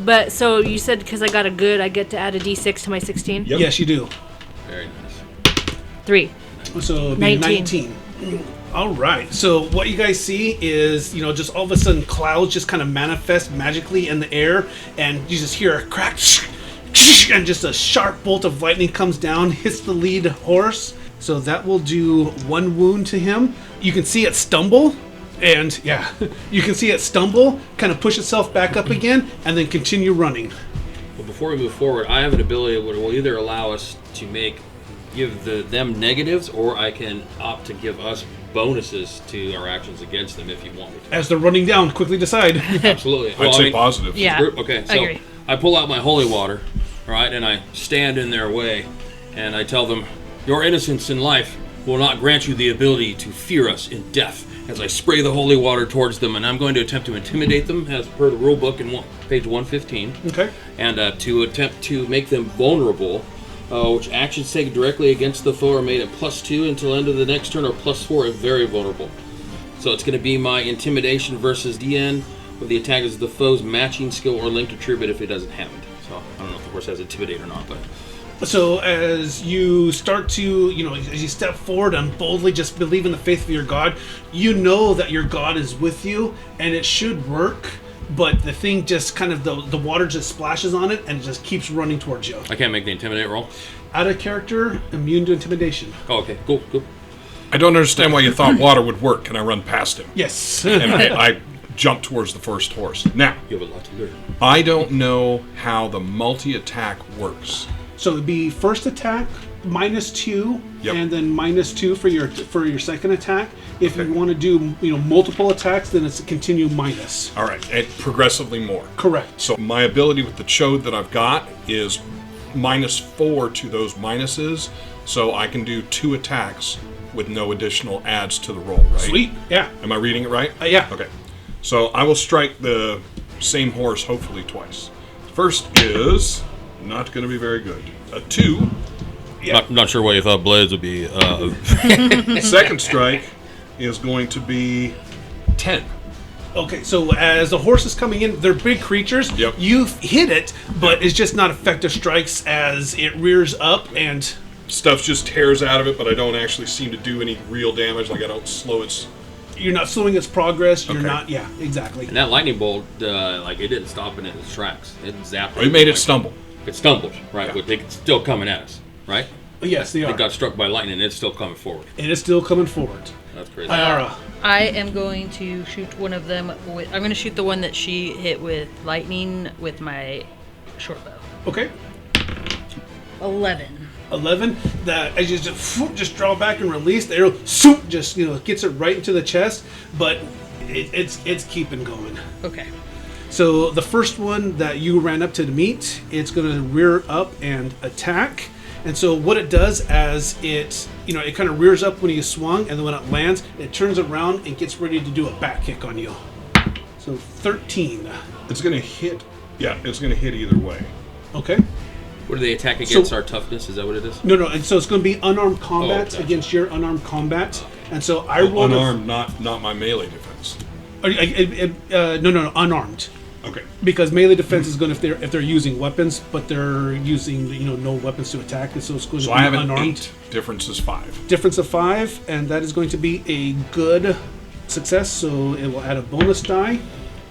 But so you said because I got a good, I get to add a d6 to my 16. Yep. Yes, you do. Very nice. 3. So it'd be 19. 19. All right. So what you guys see is, just all of a sudden clouds just kind of manifest magically in the air, and you just hear a crack, and just a sharp bolt of lightning comes down, hits the lead horse. So that will do 1 wound to him. You can see it stumble, and yeah, you can see it stumble, kind of push itself back up again, and then continue running. Well, before we move forward, I have an ability that will either allow us to give them negatives, or I can opt to give us bonuses to our actions against them if you want me to. As they're running down, quickly decide. Absolutely. I'd say positive. Yeah. Okay, I so agree. I pull out my holy water, right, and I stand in their way, and I tell them, your innocence in life will not grant you the ability to fear us in death. As I spray the holy water towards them, and I'm going to attempt to intimidate them, as per the rule book in page 115, Okay. and to attempt to make them vulnerable, which actions taken directly against the foe are made at +2 until end of the next turn, or +4 if very vulnerable. So it's going to be my intimidation versus DN, with the attack as the foe's matching skill or linked attribute if it doesn't have it. So I don't know if the horse has intimidate or not, but So as you start to, as you step forward and boldly just believe in the faith of your God, you know that your God is with you, and it should work. But the thing just kind of, the water just splashes on it, and it just keeps running towards you. I can't make the intimidate roll. Out of character, immune to intimidation. Oh, okay, cool. I don't understand why you thought water would work, and I run past him. Yes. And I jump towards the first horse. Now, You have a lot to learn. I don't know how the multi-attack works. So it'd be first attack -2, Yep. and then -2 for your second attack. If Okay. you want to do multiple attacks, then it's a continue minus. All right, and progressively more. Correct. So my ability with the chode that I've got is -4 to those minuses, so I can do 2 attacks with no additional adds to the roll, right? Sweet. Yeah. Am I reading it right? Yeah. Okay. So I will strike the same horse hopefully twice. First is not going to be very good. A 2. Not sure why you thought blades would be. Second strike is going to be 10. Okay, so as the horse is coming in, they're big creatures. Yep. You hit it, but it's just not effective strikes as it rears up and... Stuff just tears out of it, but I don't actually seem to do any real damage. Like I don't slow its. You're not slowing its progress. You're Okay. not... Yeah, exactly. And that lightning bolt, it didn't stop in its tracks. It zapped. It made it stumble. It stumbled, right? Yeah. But it's still coming at us, right? Yes, they are. It got struck by lightning, and it's still coming forward. And it's still coming forward. That's crazy. Iara. I am going to shoot one of them with. I'm going to shoot the one that she hit with lightning with my short bow. Okay. 11. 11. That as you just draw back and release, the arrow just gets it right into the chest, but it's keeping going. Okay. So the first one that you ran up to meet, it's going to rear up and attack. And so what it does as it kind of rears up when you swung, and then when it lands, it turns around and gets ready to do a back kick on you. So 13. It's going to hit. Yeah, it's going to hit either way. Okay. What do they attack against our toughness? Is that what it is? No. And so it's going to be unarmed combat gotcha. against your unarmed combat. And so I rolled unarmed, not my melee defense. No, unarmed. Okay. Because melee defense is going to if they're using weapons, but they're using no weapons to attack, and so it's going to be I have an unarmed. 8. Difference is 5. Difference of 5, and that is going to be a good success. So it will add a bonus die.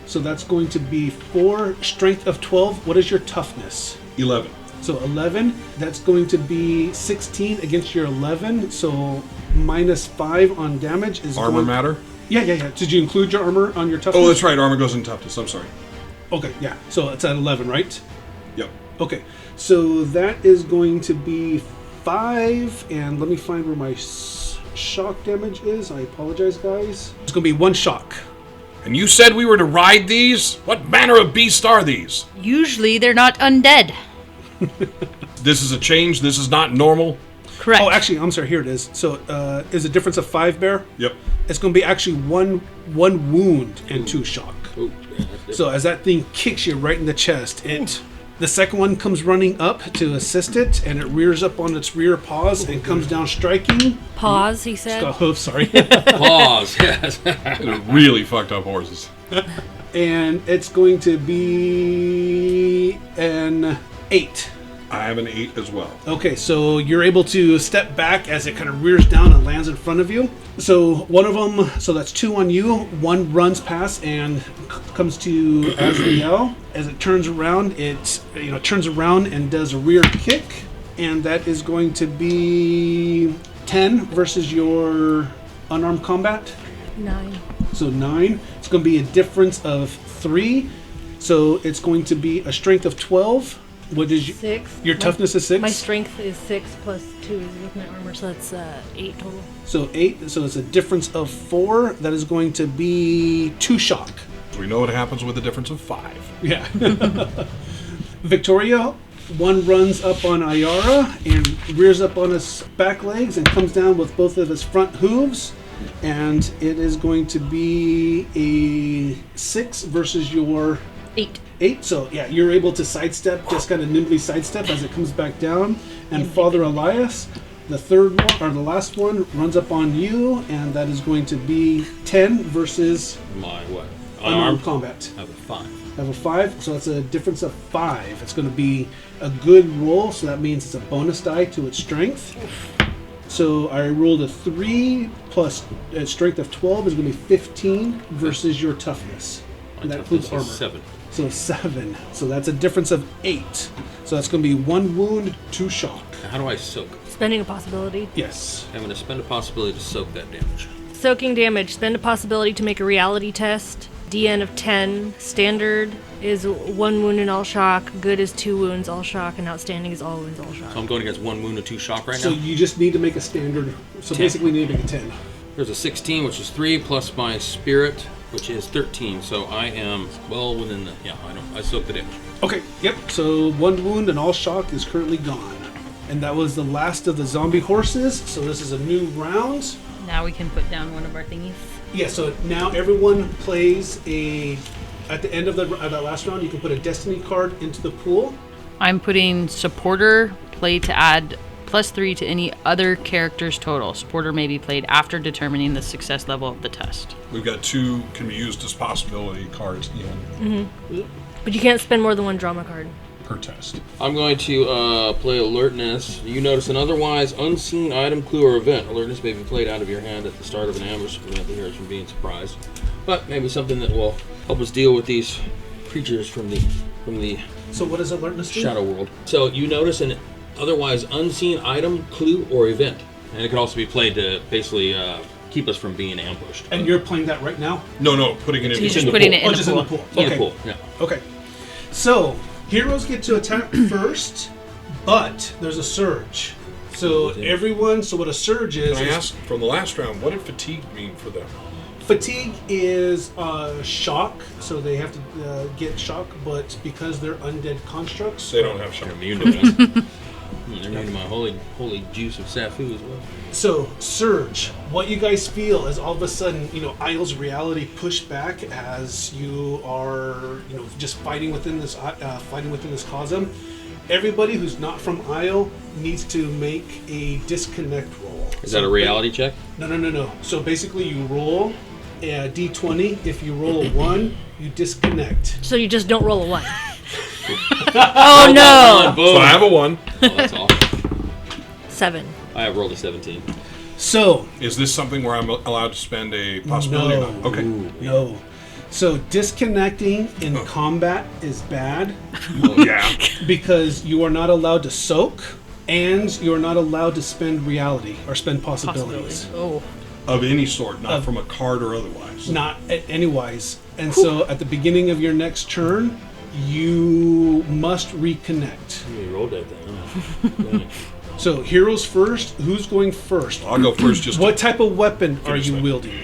So that's going to be 4. Strength of 12. What is your toughness? 11. So 11. That's going to be 16 against your 11. So minus 5 on damage is Armor matter? Yeah. Did you include your armor on your toughness? Oh, that's right. Armor goes in toughness. I'm sorry. Okay, yeah. So it's at 11, right? Yep. Okay. So that is going to be 5, and let me find where my shock damage is. I apologize, guys. It's going to be 1 shock. And you said we were to ride these? What manner of beast are these? Usually they're not undead. This is a change. This is not normal. Correct. Oh, actually, I'm sorry. Here it is. So is a difference of 5, Bear? Yep. It's going to be actually one wound and 2 shock. Oh, yeah, So as that thing kicks you right in the chest, the second one comes running up to assist it, and it rears up on its rear paws and comes down striking. Pause, he It's said. got hooves, sorry. Pause. Yes. They're really fucked up horses. And it's going to be an 8. I have an 8 as well. Okay, so you're able to step back as it kind of rears down and lands in front of you. So one of them, so that's 2 on you. One runs past and comes to Azrael. As it turns around, it turns around and does a rear kick, and that is going to be 10 versus your unarmed combat. 9. So 9. It's going to be a difference of 3. So it's going to be a strength of 12. What is 6. your toughness is 6? My strength is 6 plus 2 with my armor, so that's 8 total. So 8. So it's a difference of 4. That is going to be 2 shock. So we know what happens with a difference of 5. Yeah. Victoria, one runs up on Iara and rears up on his back legs and comes down with both of his front hooves. And it is going to be a 6 versus your 8. 8. So yeah, you're able to sidestep, just kind of nimbly sidestep as it comes back down. And Father Elias, the third one, or the last one, runs up on you, and that is going to be 10 versus My what? unarmed combat. I have a 5. Have a 5, so that's a difference of 5. It's going to be a good roll, so that means it's a bonus die to its strength. So I rolled a 3 plus a strength of 12 is going to be 15 versus your toughness. And that includes armor. 7. So 7. So that's a difference of 8. So that's going to be 1 wound, 2 shock. Now, how do I soak? Spending a possibility. Yes. I'm going to spend a possibility to soak that damage. Soaking damage. Spend a possibility to make a reality test. DN of 10. Standard is 1 wound and all shock. Good is 2 wounds, all shock. And outstanding is all wounds, all shock. So I'm going against 1 wound and 2 shock right So now? you just need to make a standard. So 10. basically you need to make a 10. There's a 16, which is 3, plus my spirit, which is 13. So I am well within the... Yeah, I soak the damage. Okay, yep. So 1 wound and all shock is currently gone. And that was the last of the zombie horses. So this is a new round. Now we can put down one of our thingies. Yeah, so now everyone plays at the end of that last round, you can put a destiny card into the pool. I'm putting supporter play to add +3 to any other character's total. Supporter may be played after determining the success level of the test. We've got 2 can be used as possibility cards even But you can't spend more than 1 drama card. per test. I'm going to play Alertness. You notice an otherwise unseen item, clue, or event. Alertness may be played out of your hand at the start of an ambush to prevent the heroes from being surprised. But maybe something that will help us deal with these creatures from the So what does alertness do? shadow world. So you notice an otherwise unseen item, clue, or event. And it could also be played to basically keep us from being ambushed. And you're playing that right now? No, putting it in. He's in just the putting pool. it in Oh, the just pool. in the pool. In Okay. the pool, yeah. Okay. So, heroes get to attack first, but there's a surge. So everyone. So what a surge is? Can I ask, from the last round, what did fatigue mean for them? Fatigue is shock, so they have to get shock, but because they're undead constructs, They don't have shock. They're immune to that. They're immune to my holy juice of Safu as well. So, Surge, what you guys feel is all of a sudden, Isle's reality pushed back as you are, just fighting within this cosm. Everybody who's not from Isle needs to make a disconnect roll. Is that a reality check? No. So basically, you roll a d20. If you roll a 1, you disconnect. So you just don't roll a 1. Oh no! Boom. So I have a 1. Oh, that's awful. 7. I have rolled a 17. So Is this something where I'm allowed to spend a possibility? No. or not? Okay. no. So disconnecting in combat is bad. Yeah. Because you are not allowed to soak, and you are not allowed to spend reality or spend possibilities. Oh. Of any sort, not from a card or otherwise. Not anywise. And so at the beginning of your next turn, you must reconnect. You rolled that thing. So heroes first. Who's going first? I'll go first. Just What type of weapon are Finish you that. wielding?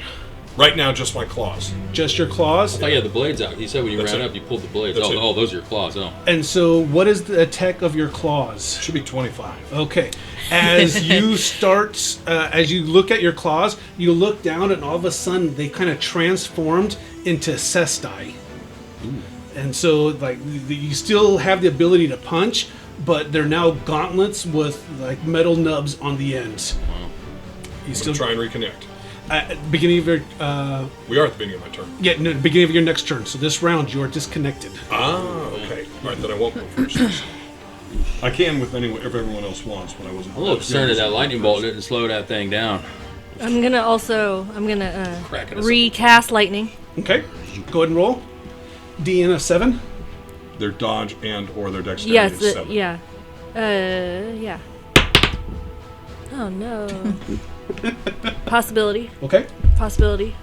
right now, just my claws. Just your claws? I thought you had the blades out. You said when you That's ran it. up, you pulled the blades. That's it. Oh, those are your claws. Oh. And so what is the attack of your claws? Should be 25. Okay. As you start, as you look at your claws, you look down and all of a sudden they kind of transformed into cesti. And so, like, you still have the ability to punch, but they're now gauntlets with, like, metal nubs on the ends. Wow. You I'm still going to try and reconnect. at the beginning of your We are at the beginning of my turn. no, the beginning of your next turn. So this round you are disconnected. Ah, okay. All right, then I won't go first. I can with if everyone else wants, but I wasn't. I'm a little concerned that lightning bolt didn't slow that thing down. I'm gonna Cracking us recast lightning. Okay. Go ahead and roll. DN of 7. Their dodge and or their dexterity Yes, is 7. yeah. Yeah. Oh no. Possibility. Okay. Possibility.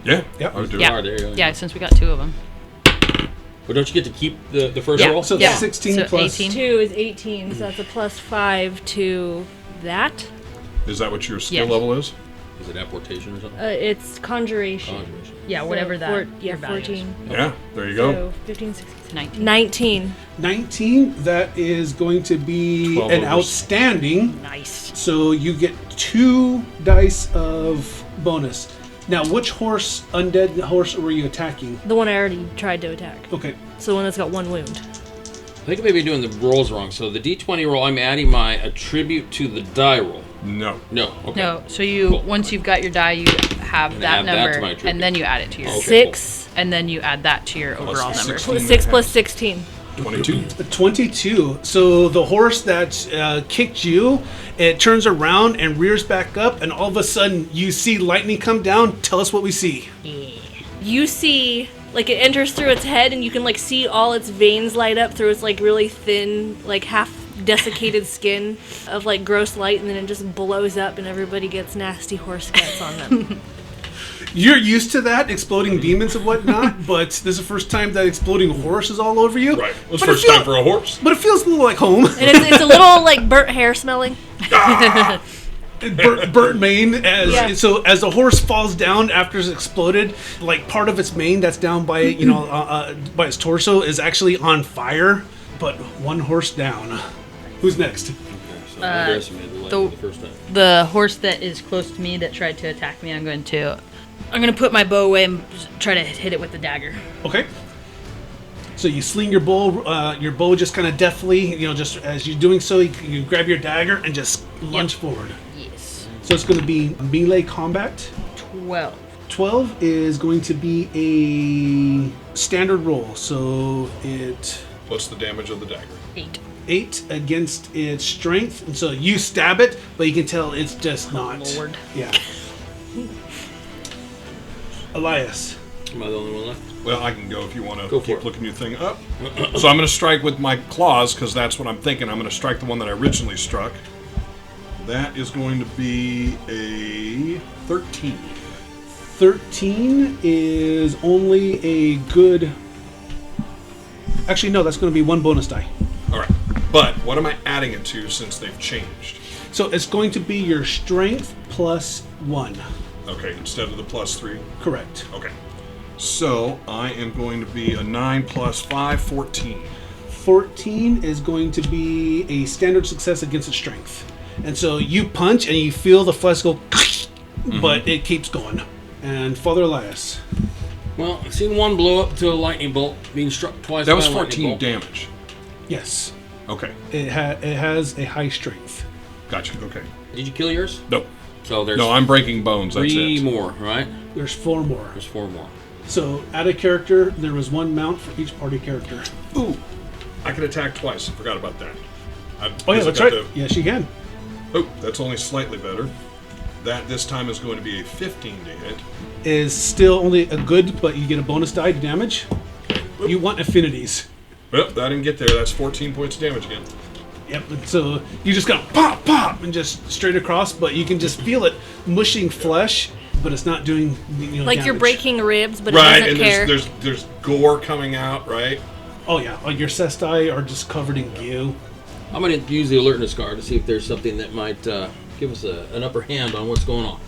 Yeah. Yep. I would do Yeah. it. There you go. Yeah, since we got two of them. But don't you get to keep the first Yeah. roll? So Yeah. 16 So plus 18. 2 is 18, so that's a +5 to that. Is that what your skill Yes. level is? Is it apportation or something? It's conjuration. Conjuration. Yeah, whatever that. Yeah, your value is. 14. Yeah. There you go. So 15, 16, It's 19. 19. 19. That is going to be 12 an overs. outstanding. Nice. So you get 2 dice of bonus. Now, which undead horse were you attacking? The one I already tried to attack. Okay. So the one that's got 1 wound. I think I may be doing the rolls wrong. So the D20 roll, I'm adding my attribute to the die roll. No. No. Okay. No, so you Cool. once you've got your die, you have And that add that to number, my attribute. and then you add it to your, Okay. 6 and then you add that to your overall number. 16. 6 plus 16. 22. 22. So the horse that kicked you, it turns around and rears back up, and all of a sudden you see lightning come down. Tell us what we see. You see, like, it enters through its head, and you can, like, see all its veins light up through its, like, really thin, like, half desiccated skin of, like, gross light, and then it just blows up, and everybody gets nasty horse guts on them. You're used to that, exploding demons and whatnot, but this is the first time that exploding horse is all over you. Right. It was But it first time feel- for a horse. But it feels a little like home. And it's a little, like, burnt hair smelling. burnt mane as Yeah. so as the horse falls down after it's exploded, like part of its mane that's down by by its torso is actually on fire, but one horse down. Who's next? So I underestimated the lightning the first time. The horse that is close to me that tried to attack me, I'm going to put my bow away and try to hit it with the dagger. Okay. So you sling your bow just kind of deftly, just as you're doing so, you grab your dagger and just lunge forward. Yes. So it's going to be melee combat. 12. 12 is going to be a standard roll, so it What's the damage of the dagger? 8. 8 against its strength, and so you stab it, but you can tell it's just not. Lord. Yeah. Elias. Am I the only one left? Well, I can go if you want to Go for keep it. looking your thing up. So I'm going to strike with my claws because that's what I'm thinking. I'm going to strike the one that I originally struck. That is going to be a 13. 13 is only a good. Actually, no, that's going to be 1 bonus die. All right. But what am I adding it to since they've changed? So it's going to be your strength plus 1. Okay, instead of the +3. Correct. Okay. So I am going to be a 9 plus 5, 14. 14 is going to be a standard success against its strength. And so you punch and you feel the flesh go, but it keeps going. And Father Elias. Well, I've seen one blow up to a lightning bolt, being struck twice. That was by a lightning 14 bolt. damage. Yes. Okay. It has a high strength. Gotcha. Okay. Did you kill yours? No. So there's No, I'm breaking bones. That's three it. more, right? There's 4 more. There's 4 more. So out of character, there was 1 mount for each party character. Ooh. I can attack twice. I forgot about that. Oh yeah, that's right. Yes, you can. Oh, that's only slightly better. That this time is going to be a 15 to hit. Is still only a good, but you get a bonus die to damage. You want affinities. Well, that didn't get there. That's 14 points of damage again. Yep. So you just go pop, pop, and just straight across, but you can just feel it mushing flesh, but it's not doing Like damage. you're breaking ribs, but Right, it doesn't and care. there's gore coming out, right? Oh yeah, like your cesti are just covered in goo. I'm going to use the alertness card to see if there's something that might give us an upper hand on what's going on.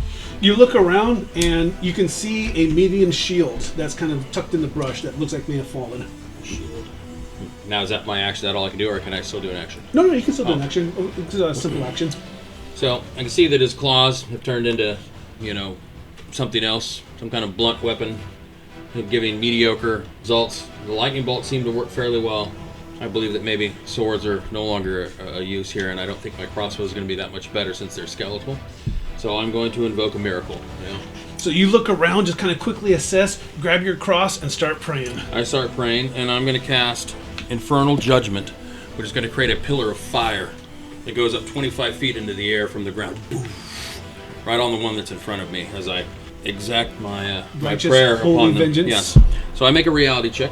You look around and you can see a medium shield that's kind of tucked in the brush that looks like may have fallen. Shield. Now, is that my action? Is that all I can do, or can I still do an action? No, you can still do an action. It's a simple action. So I can see that his claws have turned into, something else, some kind of blunt weapon, giving mediocre results. The lightning bolts seem to work fairly well. I believe that maybe swords are no longer a use here, and I don't think my crossbow is going to be that much better since they're skeletal. So I'm going to invoke a miracle. So you look around, just kind of quickly assess, grab your cross, and start praying. I start praying, and I'm going to cast Infernal Judgment, which is going to create a pillar of fire that goes up 25 feet into the air from the ground. Boom. Right on the one that's in front of me as I exact my Righteous, prayer holy upon them. vengeance. Yes. So I make a reality check.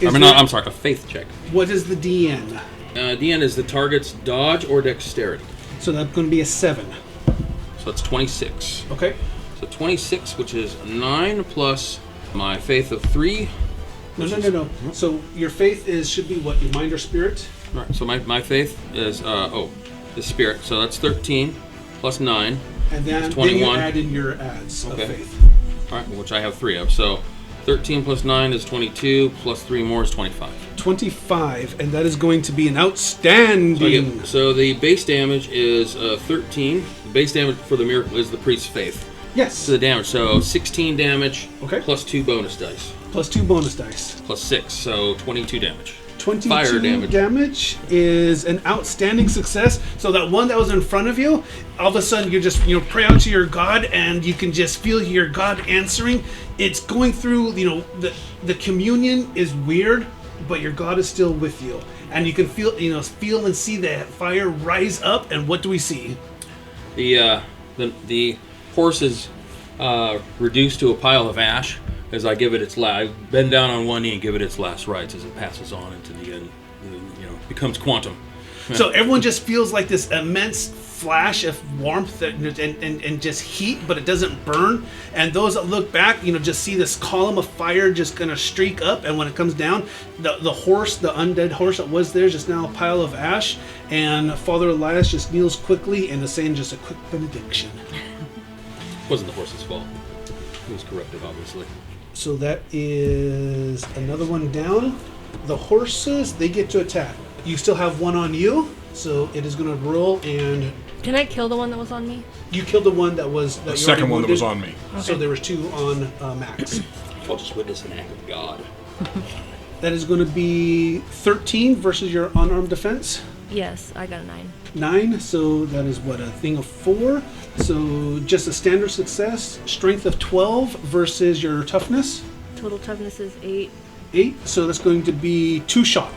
A faith check. What is the DN? DN is the target's dodge or dexterity. So that's going to be a 7. So it's 26. Okay. So 26, which is 9 plus my faith of 3. No. So your faith should be what? Your mind or spirit? All right, so my faith is, the spirit. So that's 13 plus 9. And then 21. you add in your adds of faith. All right, which I have 3 of. So 13 plus 9 is 22, plus 3 more is 25. 25, and that is going to be an outstanding. So the base damage is 13. The base damage for the miracle is the priest's faith. Yes. So the damage, so 16 damage, Okay. plus 2 bonus dice, Plus 2 bonus dice. plus 6, so 22 damage. 22 Fire damage. is an outstanding success. So that one that was in front of you, all of a sudden you just pray out to your God, and you can just feel your God answering. It's going through, the communion is weird, but your God is still with you, and you can feel and see the fire rise up. And what do we see? The horse is reduced to a pile of ash as I give it its last. I bend down on one knee and give it its last rites as it passes on into the end. Becomes quantum. So everyone just feels like this immense flash of warmth and just heat, but it doesn't burn. And those that look back, just see this column of fire just gonna streak up. And when it comes down, the horse, the undead horse that was there, is just now a pile of ash. And Father Elias just kneels quickly and is saying just a quick benediction. Wasn't the horse's fault. He was corrupted, obviously. So that is another one down. The horses, they get to attack. You still have one on you, so it is going to roll, and Can I kill the one that was on me? you killed the one that was The second one that was on me. So there was 2 on Max. I'll just witness an act of God. That is going to be 13 versus your unarmed defense. Yes, I got a 9. 9, so that is what, a thing of 4. So just a standard success. Strength of 12 versus your toughness. Total toughness is 8. 8, so that's going to be 2 shock.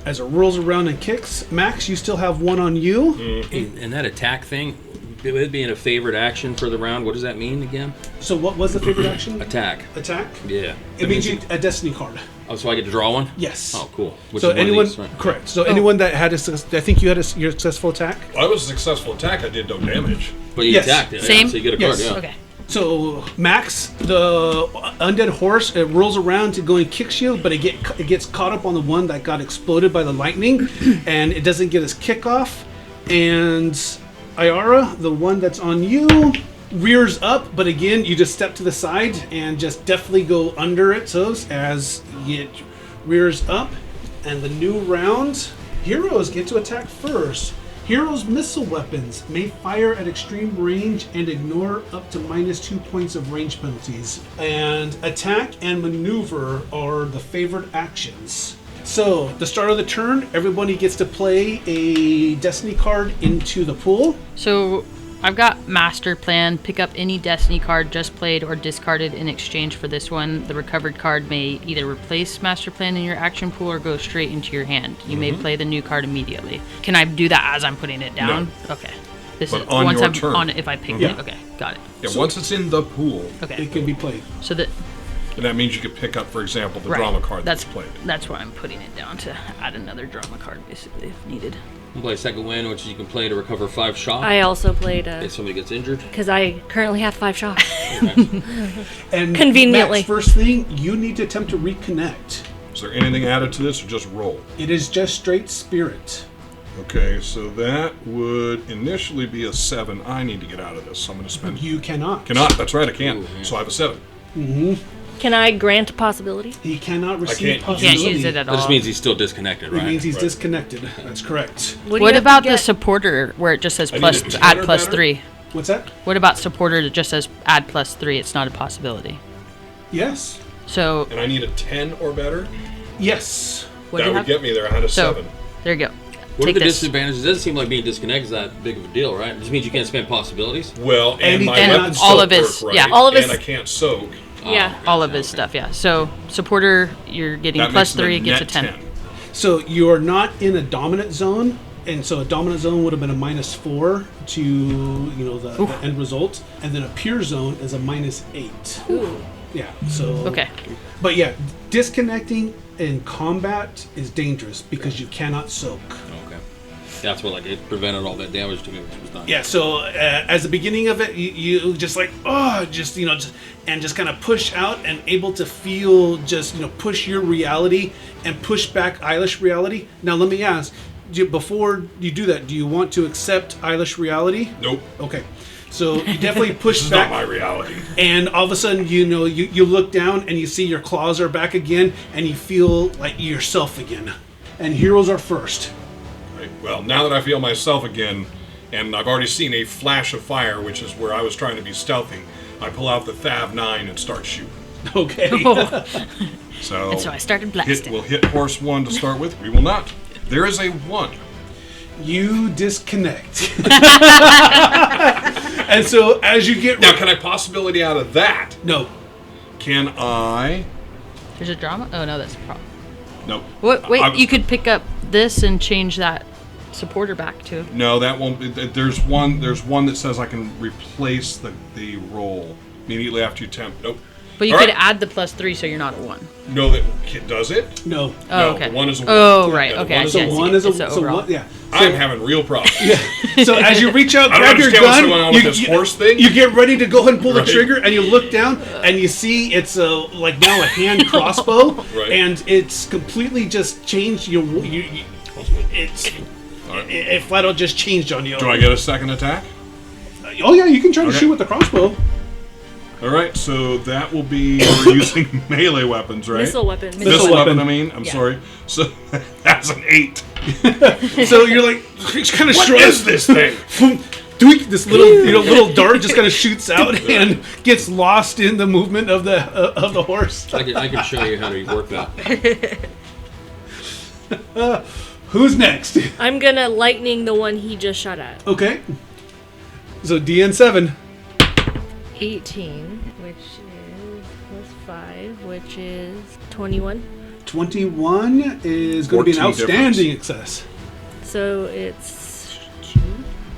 As it rolls around and kicks. Max, you still have one on you. And that attack thing, it being a favorite action for the round, what does that mean again? So what was the favorite action? Attack. Attack? Yeah. It means you a destiny card. Oh, so I get to draw one? Yes. Oh, cool. Which So is one of anyone, these, right? correct. So anyone that had I think you had your successful attack. I was a successful attack. I did no damage. But you Yes. attacked it. Same? Yeah, so you get a Yes. card, yeah. Okay. So Max, the undead horse, it rolls around to go and kicks you, but it gets caught up on the one that got exploded by the lightning, and it doesn't get his kick off. And Iara, the one that's on you, rears up, but again, you just step to the side and just definitely go under it. So as it rears up, and the new round, heroes get to attack first. Heroes' missile weapons may fire at extreme range and ignore up to -2 points of range penalties. And attack and maneuver are the favored actions. So, the start of the turn, everybody gets to play a Destiny card into the pool. So I've got Master Plan. Pick up any Destiny card just played or discarded in exchange for this one. The recovered card may either replace Master Plan in your action pool or go straight into your hand. You may play the new card immediately. Can I do that as I'm putting it down? No. Okay. This But is on once your I'm turn. on it if I pick it. Okay, got it. Yeah, once it's in the pool, Okay. It can be played. So that and that means you could pick up, for example, the drama card that's played. That's why I'm putting it down, to add another drama card basically if needed. You can play second wind, which you can play to recover 5 shock. I also played If somebody gets injured. because I currently have 5 shock. And Conveniently. Max, first thing, you need to attempt to reconnect. Is there anything added to this or just roll? It is just straight spirit. Okay, so that would initially be a 7. I need to get out of this, so I'm going to spend... You cannot. Cannot, that's right, I can't. Ooh, yeah. So I have a 7. Can I grant a possibility? He cannot receive can't- You possibility. can't use it at That all. just means he's still disconnected, It right? means he's Right. disconnected. That's correct. What, do you What have to about the get? supporter where it just says I need plus a 10 add or plus better? 3? What's that? What about supporter that just says add plus 3? It's not a possibility. Yes. So And I need a 10 or better? Yes. what that do you would have? get me there. I had a So 7. there you go. What are Take the this. disadvantages? It doesn't seem like being disconnected is that big of a deal, right? It just means you can't spend possibilities. Well, and my And weapons all don't of his- work yeah. right, All of his- and I can't soak. Yeah. All of his stuff, yeah. So supporter, you're getting That plus makes it 3, a gets a net 10. 10. So you are not in a dominant zone, and so a dominant zone would have been a -4 to the end result, and then a pure zone is a -8. Ooh. Yeah. So Okay. But yeah, disconnecting in combat is dangerous because you cannot soak. Okay. That's what it prevented all that damage to me, which was done. Yeah, so as the beginning of it, you just just kind of push out and able to feel push your reality and push back Eilish reality. Now let me ask, before you do that, do you want to accept Eilish reality? Nope. Okay, so you definitely push This is back, not my reality. and all of a sudden you look down and you see your claws are back again, and you feel like yourself again. And heroes are first. Right. Well, now that I feel myself again, and I've already seen a flash of fire, which is where I was trying to be stealthy, I pull out the Thav 9 and start shooting. Okay. So, And so I started blasting. we'll hit horse 1 to start with. We will not. There is a 1. You disconnect. And so as you get Now, can I possibility out of that? no. Can I? There's a drama? Oh, no, that's a problem. Nope. What? Wait, I was- you could pick up this and change that supporter back to. No, that won't be. There's one that says I can replace the roll immediately after you attempt. Nope. But you All could right. add the plus 3 so you're not at 1. No, that does it? No. Oh, No, okay. the 1 is a 1. Oh, right. Yeah, the Okay. 1 I is see, a I So see. one is a It's the so overall. one, yeah. I'm having real problems. So as you reach out, I don't grab your understand what's gun, going on with this horse thing. you get ready to go ahead and pull the Right. trigger, and you look down and you see it's now a hand crossbow, Right. and it's completely just changed. It's All right. it flat out just changed on you. Do I get a second attack? Oh yeah, you can try to Okay. shoot with the crossbow. All right, so that will be we're using melee weapons, right? Missile weapons. Missile Missile weapon. weapon. I mean, I'm Yeah. sorry. So that's an 8. So you're like kind of What shrugs. is this thing? Doink, this little dart just kind of shoots out and gets lost in the movement of the horse. I can show you how to work that. Who's next? I'm gonna lightning the one he just shot at. Okay. So DN7. 18, which is plus 5, which is 21. 21 is going to be an 14 outstanding success. So it's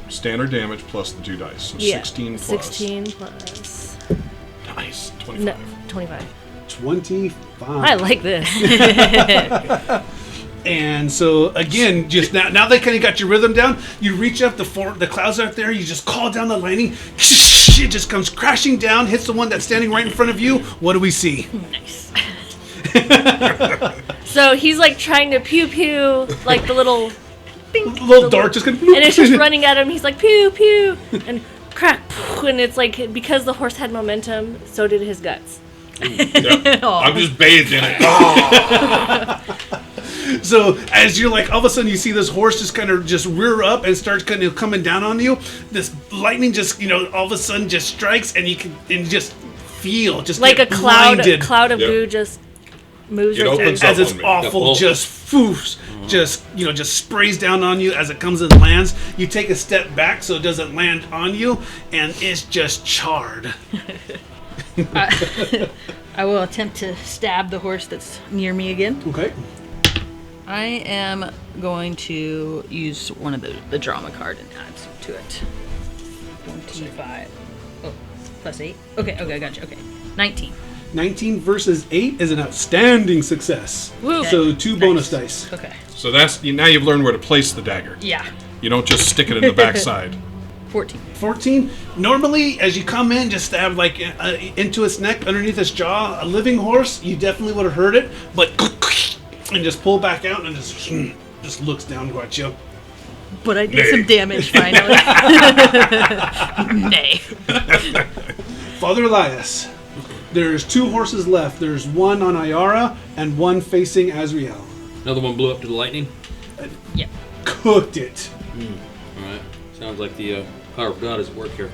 Standard damage plus the 2 dice. So yeah, 16 plus. 16 plus Nice. 25. no, 25. 25. I like this. And so again, just now they kind of got your rhythm down. You reach up the clouds out there. You just call down the lightning. It just comes crashing down, hits the one that's standing right in front of you. What do we see? Nice. So he's like trying to pew pew like the little bink. Little dart just going. And it's just running at him. He's like, pew, pew. And crack. And it's like, because the horse had momentum, so did his guts. Yep. I'm just bathed in it. So as you're like, all of a sudden you see this horse just kind of just rear up and starts kind of coming down on you. This lightning just, all of a sudden just strikes, and you can just feel just like get a cloud of Yep. goo just moves It right opens through. up. as it's on me. awful Yeah. just foofs, just sprays down on you as it comes and lands. You take a step back so it doesn't land on you, and it's just charred. I will attempt to stab the horse that's near me again. Okay. I am going to use one of the drama card and add to it. 1d5. Oh, plus 8. Okay, I got you. Okay. 19. 19 versus 8 is an outstanding success. Woo. So 2 bonus dice. Okay. So now you've learned where to place the dagger. Yeah. You don't just stick it in the backside. 14. 14. Normally, as you come in, just stab like into its neck, underneath its jaw. A living horse, you definitely would have heard it, but and just pull back out and just looks down at you. But I did some damage finally. Nay. Father Elias, there's 2 horses left. There's one on Iara and one facing Azrael. Another one blew up to the lightning. Yeah. Cooked it. All right. Sounds like the power of God is at work here.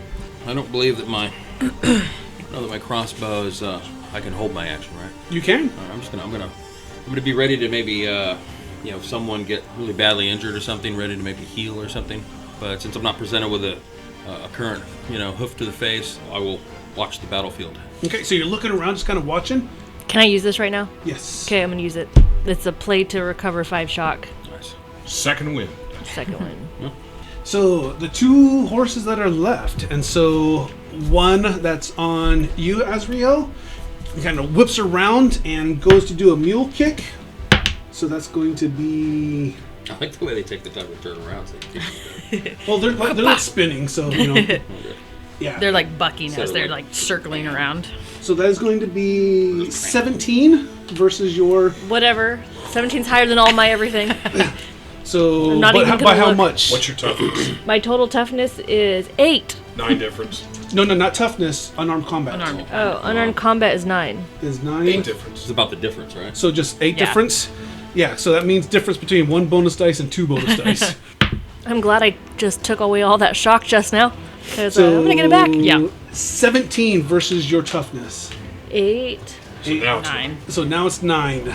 I don't believe that my crossbow is. I can hold my action, right? You can. All right, I'm gonna be ready to maybe if someone get really badly injured or something, ready to maybe heal or something. But since I'm not presented with a current hoof to the face, I will watch the battlefield. Okay, so you're looking around, just kind of watching. Can I use this right now? Yes. Okay, I'm going to use it. It's a play to recover 5 shock. Nice. Second win. Second one. So the 2 horses that are left, and so one that's on you, Azrael, kind of whips around and goes to do a mule kick. So that's going to be. I like the way they take the time to turn around. So Well, they're not spinning, so yeah. They're like bucking So as they're like- like circling around. So that is going to be 17 versus your. Whatever. 17's higher than all my everything. So I'm not even by gonna how look. much? What's your toughness? My total toughness is 8. 9 difference. No, not toughness. Unarmed combat. Unarmed. Oh, unarmed combat is 9. Is 9. 8 difference. it's about the difference, right? So just 8 Yeah. difference. Yeah. So that means difference between 1 bonus dice and 2 bonus dice. I'm glad I just took away all that shock just now. Because So I'm going to get it back. Yeah. 17 versus your toughness. 8. So now it's 9. So now it's 9.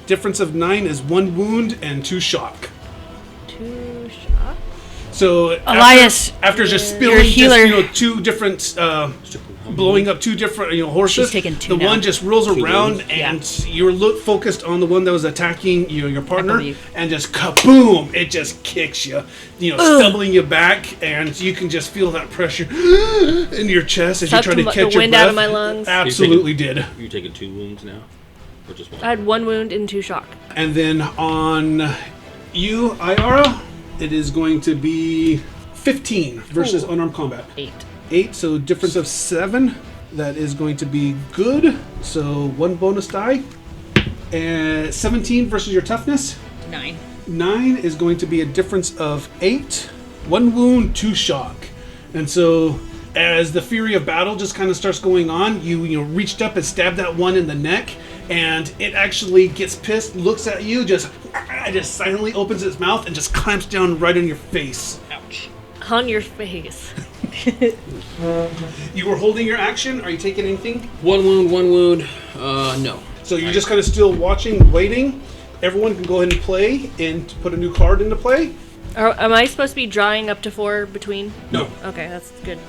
Difference of 9 is 1 wound and 2 shock. 2 shock. So Elias, after just you're spilling a healer. just, 2 different blowing up 2 different horses, She's taken 2 the now. one just rolls around wounds. and you're focused on the one that was attacking your partner, believe. and just kaboom, it just kicks you, stumbling you back, and you can just feel that pressure in your chest as Sucked you try to the catch your wind breath. out of my lungs. Absolutely did. You taking 2 wounds now, or just 1? I had 1 wound and 2 shock. And then on you, Iara, it is going to be 15 versus Ooh. unarmed combat. 8. 8, so difference of 7. That is going to be good. So 1 bonus die. And 17 versus your toughness. 9. 9 is going to be a difference of 8. 1 wound, 2 shock. And so as the fury of battle just kind of starts going on, you reached up and stabbed that one in the neck, and it actually gets pissed, looks at you, just silently opens its mouth and just clamps down right on your face. Ouch. On your face. You were holding your action. Are you taking anything? 1 wound. No. So you're just kind of still watching, waiting. Everyone can go ahead and play and put a new card into play. Am I supposed to be drawing up to 4 between? No. Okay, that's good.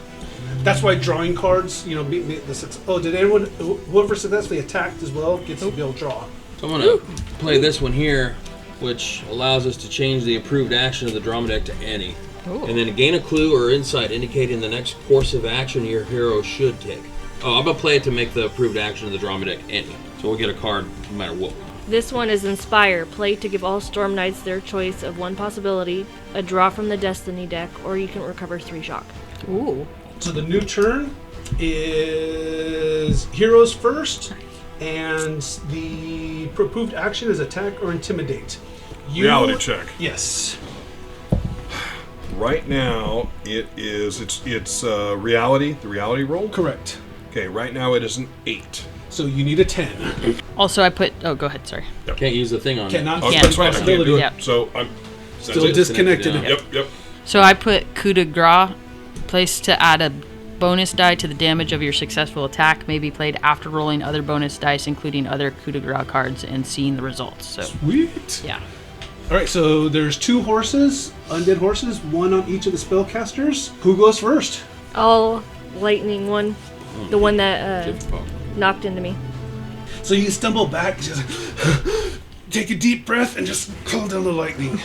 That's why drawing cards, beat the success. Oh, did anyone, whoever successfully attacked as well, gets to be able to draw. So I'm gonna play this one here, which allows us to change the approved action of the drama deck to any. Ooh. And then gain a clue or insight indicating the next course of action your hero should take. Oh, I'm gonna play it to make the approved action of the drama deck any. So we'll get a card no matter what. This one is Inspire. Play to give all Storm Knights their choice of 1 possibility, a draw from the Destiny deck, or you can recover 3 shock. Ooh. So the new turn is heroes first, and the approved action is attack or intimidate. Reality check. Yes. Right now, it's reality, the reality roll? Correct. Okay, right now it is an 8. So you need a 10. Also, I put. Oh, go ahead. Sorry. Can't use the thing on Cannot Oh, Yeah. that's right, I can't do it. Yeah. So I'm... Still that's it. disconnected. Yeah. Yep. So I put coup de grace, place to add a bonus die to the damage of your successful attack. May be played after rolling other bonus dice, including other coup de grace cards, and seeing the results. So Sweet. yeah. All right, so there's 2 horses, undead horses, 1 on each of the spellcasters. Who goes first? All lightning one, the one that Difficult. knocked into me. So you stumble back, just take a deep breath, and just call down the lightning.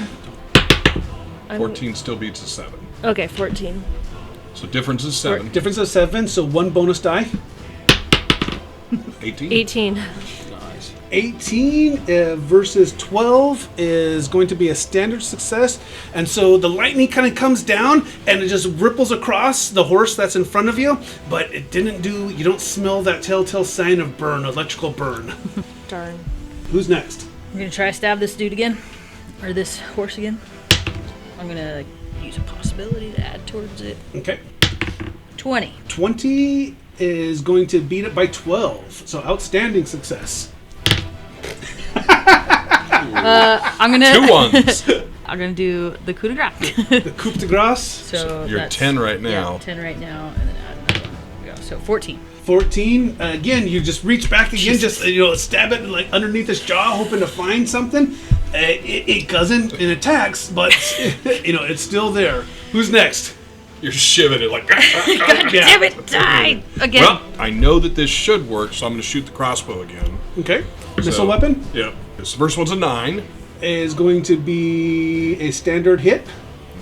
14 still beats a 7. Okay, 14. So difference is 7. Difference of 7, so 1 bonus die. 18? 18. Nice. 18 versus 12 is going to be a standard success. And so the lightning kind of comes down and it just ripples across the horse that's in front of you. But it didn't do, you don't smell that telltale sign of burn, electrical burn. Darn. Who's next? I'm gonna try to stab this dude again, or this horse again. I'm gonna use a possibility to add towards it. Okay. 20. 20 is going to beat it by 12. So outstanding success. I'm gonna. 2 ones! I'm gonna do the coup de grace. The coup de grace. So You're that's- 10 right Yeah, now. 10 right now, and then add another one. There we go. So 14. 14. Again, you just reach back again, just stab it like underneath his jaw, hoping to find something. It doesn't. It attacks, but it's still there. Who's next? You're shivving it like... Yeah. Damn it! Die again. Well, I know that this should work, so I'm going to shoot the crossbow again. Okay. Missile So- weapon Yep. This first one's a 9. is going to be a standard hit.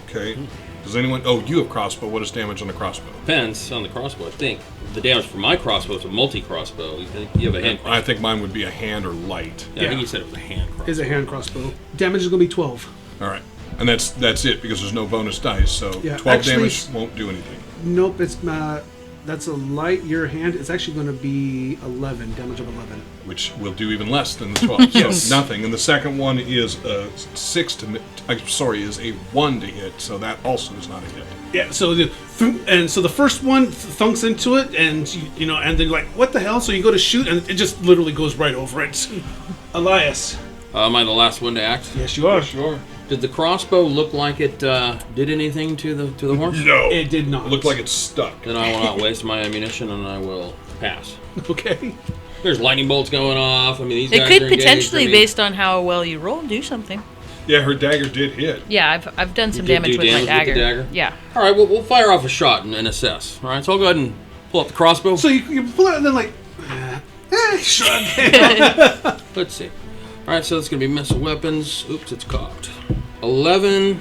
Okay. Does anyone... Oh, you have crossbow. What is damage on the crossbow? Depends on the crossbow. I think the damage for my crossbow is a multi-crossbow. You have a hand crossbow. I think mine would be a hand or light. Yeah, I Yeah. think you said it was a hand crossbow. Is a hand crossbow. Damage is going to be 12. All right. And that's it, because there's no bonus dice, so Yeah, 12 actually- damage won't do anything. Nope. It's that's a light. Your hand. It's actually going to be 11 damage of 11. Which will do even less than the 12. Yes. So nothing. And the second one is a 1 to hit, so that also is not a hit. Yeah, so the first one thunks into it, and and then like, what the hell? So you go to shoot, and it just literally goes right over it. Elias, Am I the last one to act? yes, you are. Sure. Did the crossbow look like it did anything to the horse? No. It did not. It looked like it's stuck. Then I will not waste my ammunition, and I will pass. Okay. There's lightning bolts going off. I mean, these It guys could are engaged. potentially, I mean, based on how well you roll, do something. Yeah, her dagger did hit. Yeah, I've done some did damage do with my damage with dagger. the dagger? Yeah. All right, we'll fire off a shot and assess. All right, so I'll go ahead and pull up the crossbow. So you pull it, and then like, shrug. Let's see. All right, so it's going to be missile weapons. Oops, it's cocked. 11.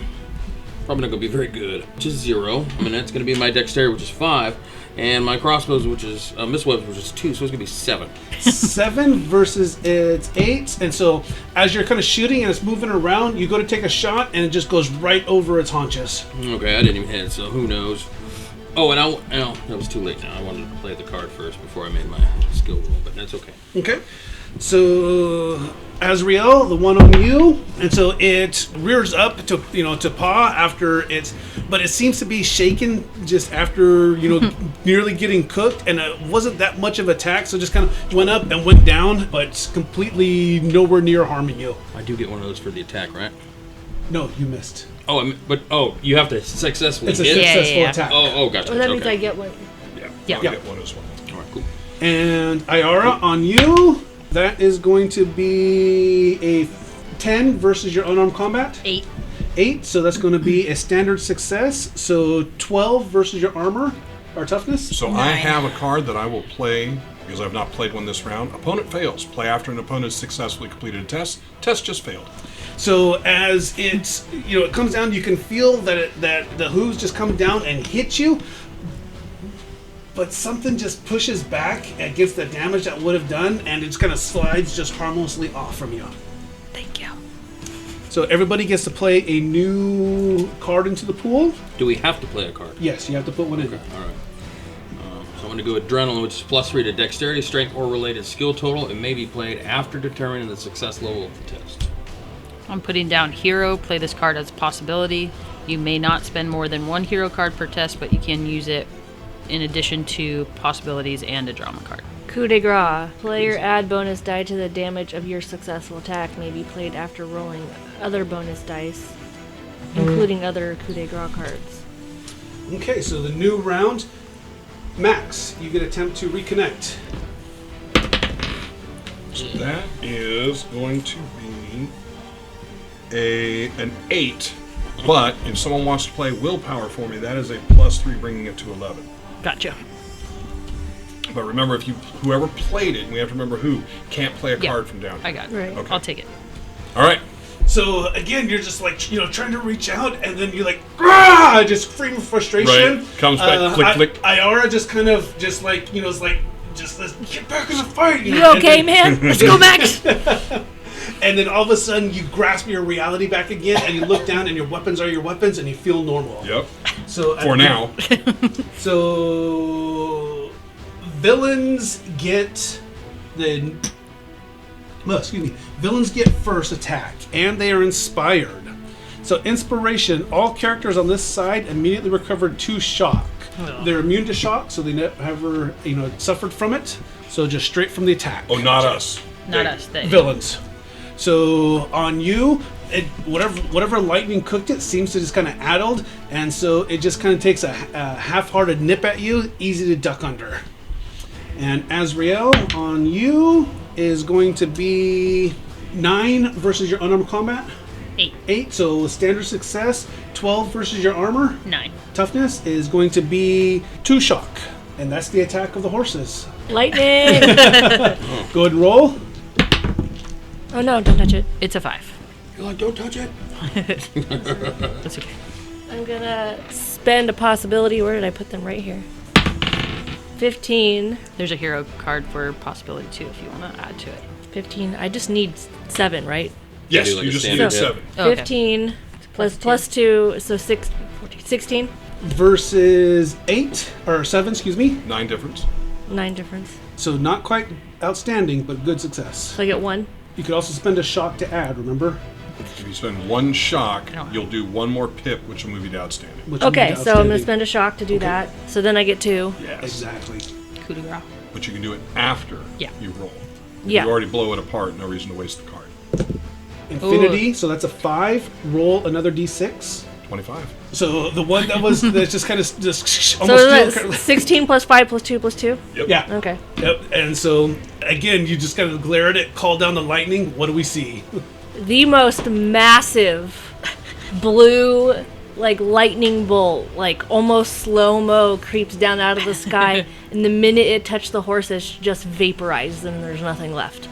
Probably not going to be very good, which is 0. I mean, that's going to be my dexterity, which is 5. And my crossbows, which is missile weapons, which is 2. So it's going to be 7. 7 versus its 8, and so as you're kind of shooting and it's moving around, you go to take a shot, and it just goes right over its haunches. Okay, I didn't even hit it, so who knows. Oh, and that was too late now. I wanted to play the card first before I made my skill roll, but that's okay. Okay. So Azrael, the one on you, and so it rears up to to paw after it's, but it seems to be shaken just after nearly getting cooked, and it wasn't that much of an attack, so just kind of went up and went down, but completely nowhere near harming you. I do get one of those for the attack, right? No, you missed. Oh, you have to successfully It's a hit. successful Yeah. attack. Oh, gotcha. Oh, that means okay. I get one. Yeah. I'll get one as well. All right, cool. And Iara, on you, that is going to be a 10 versus your unarmed combat. 8. 8, so that's going to be a standard success. So 12 versus your armor or toughness. So I have a card that I will play, because I've not played one this round. Opponent fails. Play after an opponent has successfully completed a test. Test just failed. So as it comes down, you can feel that the hooves just come down and hit you, but something just pushes back against the damage that would have done, and it just kind of slides just harmlessly off from you. Thank you. So everybody gets to play a new card into the pool. Do we have to play a card? Yes, you have to put one in. Okay, all right. So I'm going to go Adrenaline, which is +3 to dexterity, strength, or related skill total. It may be played after determining the success level of the test. I'm putting down hero. Play this card as a possibility. You may not spend more than 1 hero card per test, but you can use it in addition to possibilities and a drama card. Coup de grace. Player add bonus die to the damage of your successful attack may be played after rolling other bonus dice, including other coup de grace cards. Okay, so the new round, Max, you can attempt to reconnect. So that is going to be an 8. But if someone wants to play willpower for me, that is a +3, bringing it to 11. Gotcha. But remember, whoever played it, and we have to remember who, can't play a card from down here. I got it. Right. Okay. I'll take it. All right. So again, you're just like, trying to reach out, and then you're like, "Grah!" Just scream of frustration. Right. Comes back, click, click. Iara just kind of, just like, it's like, just let's get back in the fight. You okay, man? Let's go, Max. And then all of a sudden, you grasp your reality back again, and you look down, and your weapons are your weapons, and you feel normal. Yep. So For now. So villains get villains get first attack, and they are inspired. So inspiration, all characters on this side immediately recover 2 shock. They're immune to shock, so they never suffered from it. So just straight from the attack. Oh, not us. Not us. They. Villains. So on you, whatever lightning cooked it seems to just kind of addled, and so it just kind of takes a half-hearted nip at you, easy to duck under. And Azrael, on you is going to be 9 versus your unarmed combat. 8. 8, so standard success. 12 versus your armor. 9. Toughness is going to be 2 shock, and that's the attack of the horses. Lightning. Go ahead and roll. Oh no, don't touch it. It's a 5. You're like, don't touch it. That's okay. I'm gonna spend a possibility. Where did I put them? Right here. 15. There's a hero card for possibility too if you want to add to it. 15. I just need 7, right? Yes, Do like you a just standard need hit. 7. Oh, okay. 15 plus 2, so 16. Versus 8 or 7, excuse me. 9 difference. 9 difference. So not quite outstanding, but good success. So I get 1. You could also spend a shock to add. Remember? If you spend 1 shock, don't- you'll do 1 more pip, which will move you to outstanding. Which would be Okay, so I'm outstanding. gonna spend a shock to do that. So then I get 2. Yes. Exactly. Coup de grace. But you can do it after Yeah. you roll. Yeah. You already blow it apart, no reason to waste the card. Infinity. So that's a 5. Roll another d6. 25. So the one that's just kind of just So almost. that's 16 plus 5 plus 2 plus 2. Yep. Yeah. Okay. Yep. And so again, you just kind of glare at it, call down the lightning. What do we see? The most massive blue, like lightning bolt, like almost slow-mo, creeps down out of the sky, and the minute it touched the horses, just vaporized, and there's nothing left.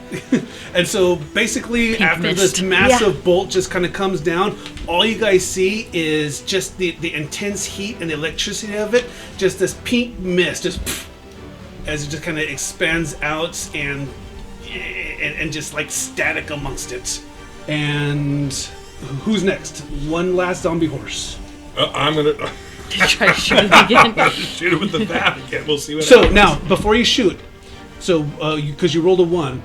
And so basically, Pink after mist. this massive bolt just kind of comes down, all you guys see is just the intense heat and the electricity of it, just this pink mist, just as it just kind of expands out and just like static amongst it. And who's next? One last zombie horse. I'm going to Try to shoot it again. shoot it with the bat again. We'll see what So happens. now, before you shoot, so because you rolled a 1,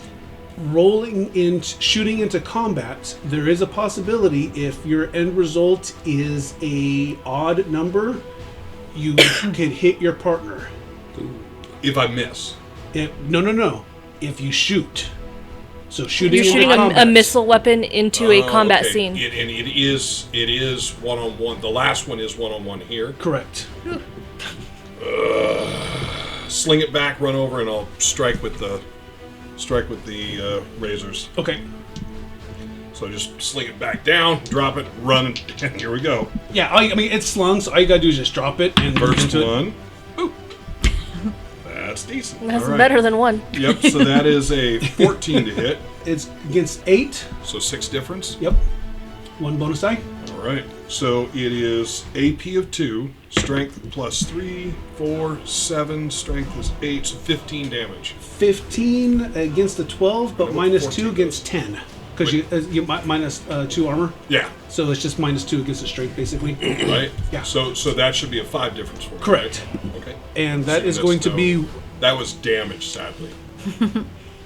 shooting into combat, there is a possibility if your end result is a odd number, you can hit your partner. If I miss. No. If you shoot. So shooting You're into shooting combat. a missile weapon into a combat okay. scene. It is one-on-one. The last one is one-on-one here. Correct. Sling it back, run over, and I'll strike with the razors. Okay. So just sling it back down, drop it, run, and here we go. Yeah, I mean, it's slung, so all you gotta do is just drop it and move First into it. one. Ooh. That's decent. That's All right. better than 1. Yep, so that is a 14 to hit. It's against 8. So 6 difference. Yep. 1 bonus die. All right. So it is AP of 2, strength plus 3, 4, 7, strength is 8, so 15 damage. 15 against the 12, but What minus about 2 14 against 10. Because you minus 2 armor. Yeah, So it's just minus 2 against the strength, basically. right? Yeah. So that should be a 5 difference for me. Correct. Right? Okay. And that So is that's going to be... That was damage, sadly.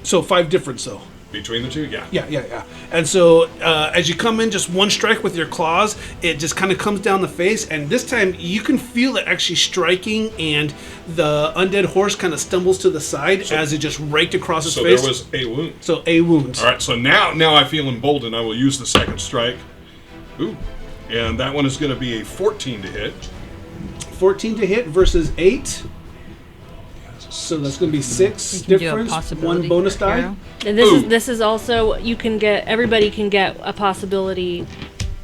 So 5 difference, though. Between the two, yeah. Yeah. And so as you come in, just one strike with your claws, it just kind of comes down the face, and this time you can feel it actually striking, and the undead horse kind of stumbles to the side as it just raked across his So face. there was a wound. So a wound. All right, so now I feel emboldened. I will use the second strike. Ooh. And that one is going to be a 14 to hit. 14 to hit versus 8. So that's going to be 6 You can do a difference. possibility One bonus die. hero. And this is also everybody can get a possibility,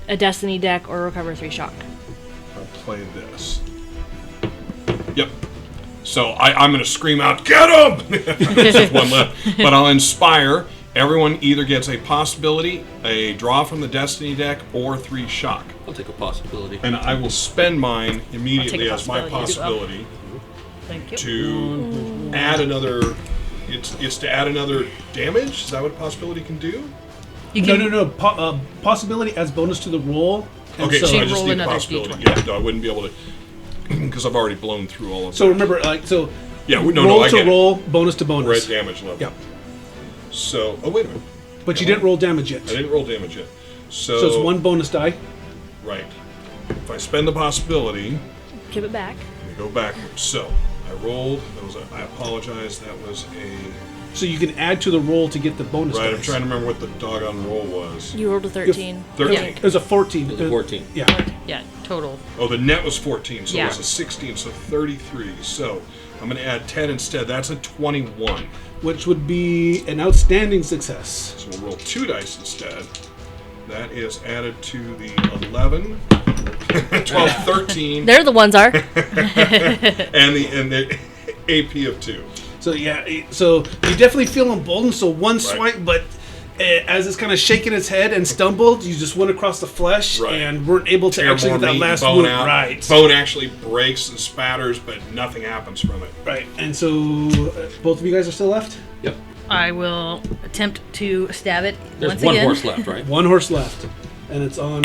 a destiny deck, or recover 3 shock. I'll play this. Yep. So I'm going to scream out, "Get him!" There's just one left. But I'll inspire. Everyone either gets a possibility, a draw from the destiny deck, or 3 shock. I'll take a possibility. And I will spend mine immediately a as my possibility possibility Thank you. to add another. It's to add another damage. Is that what a possibility can do? You can, No. Possibility as bonus to the roll. And Okay, so you I just roll need a another possibility. D20. Yeah, no, I wouldn't be able to because I've already blown through all of So that. remember, Yeah, no, roll I to get it. roll, bonus to bonus. Red damage level. Yep. So, oh wait a minute. But you didn't roll damage yet. I didn't roll damage yet. So So it's 1 bonus die. Right. If I spend the possibility, Give it back. let me go backwards. So I rolled. I apologize. That was a So you can add to the roll to get the bonus right. I'm dice. trying to remember what the doggone roll was. You rolled a 13. 13. Yeah. It was a 14. It was a 14. Yeah. yeah, total. Oh, the net was 14, so Yeah. it was a 16, so 33. So I'm going to add 10 instead. That's a 21. Which would be an outstanding success. So we'll roll 2 dice instead. That is added to the 11, 12, 13, There the ones are. and the AP of 2. So yeah, so you definitely feel emboldened. So one swipe, but as it's kind of shaking its head and stumbled, you just went across the flesh Right. and weren't able to Tear actually more get that meat, last bone wound. out. Right. Bone actually breaks and spatters, but nothing happens from it. Right. And so both of you guys are still left. Yep. I will attempt to stab it There's once one again. horse left, right? One horse left, and it's on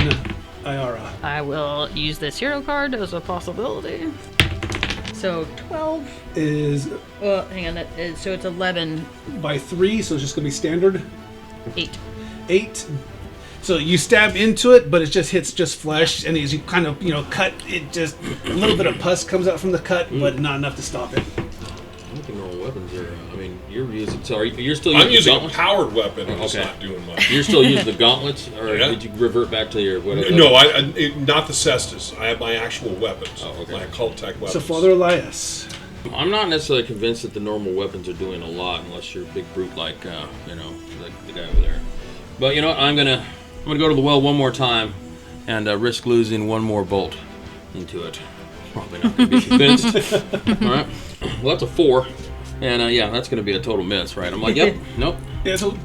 Iara. I will use this hero card as a possibility. So 12. Is Well, hang on. That is, so it's 11, by 3, so it's just gonna be standard 8. 8. So you stab into it, but it just hits just flesh, and as you kind of cut, it just a little bit of pus comes out from the cut, but not enough to stop it. I don't think normal weapons are. I mean, you're using. Sorry, you're still I'm using using a gauntlets? powered weapon, and it's Okay. not doing much. You're still using the gauntlets, or Yeah. did you revert back to your whatever? No, not the cestus. I have my actual weapons, Oh, okay. my occult tech weapons. So Father Elias, I'm not necessarily convinced that the normal weapons are doing a lot, unless you're a big brute like the guy over there. But you know what? I'm gonna go to the well one more time, and risk losing one more bolt into it. Probably not gonna be convinced. All right. Well, that's a 4, and yeah, that's gonna be a total miss, right? I'm like, yep, nope. yeah. So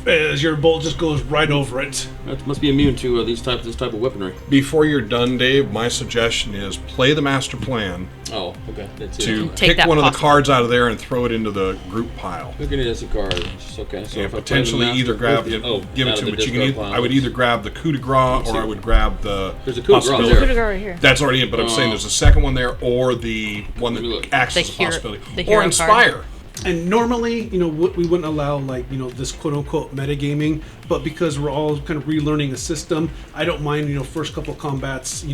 as your bolt just goes right over it. That must be immune to this type of weaponry. Before you're done, Dave, my suggestion is play the master plan Oh, okay. That's to it. Take pick that one of the possible. cards out of there and throw it into the group pile. Looking at it as a card. Okay. So Yeah, if I play the potentially master- either grab give give it out to of him, the but you can discard pile. I would either grab the coup de grace or I would grab the There's a coup de grace possibility. there. Could have gone right here. That's already in, but I'm saying there's a second one there, or the one Let me look. that acts The as a hero- possibility, the or hero inspire. card. And normally, we wouldn't allow this quote unquote metagaming, but because we're all kind of relearning the system, I don't mind first couple combats,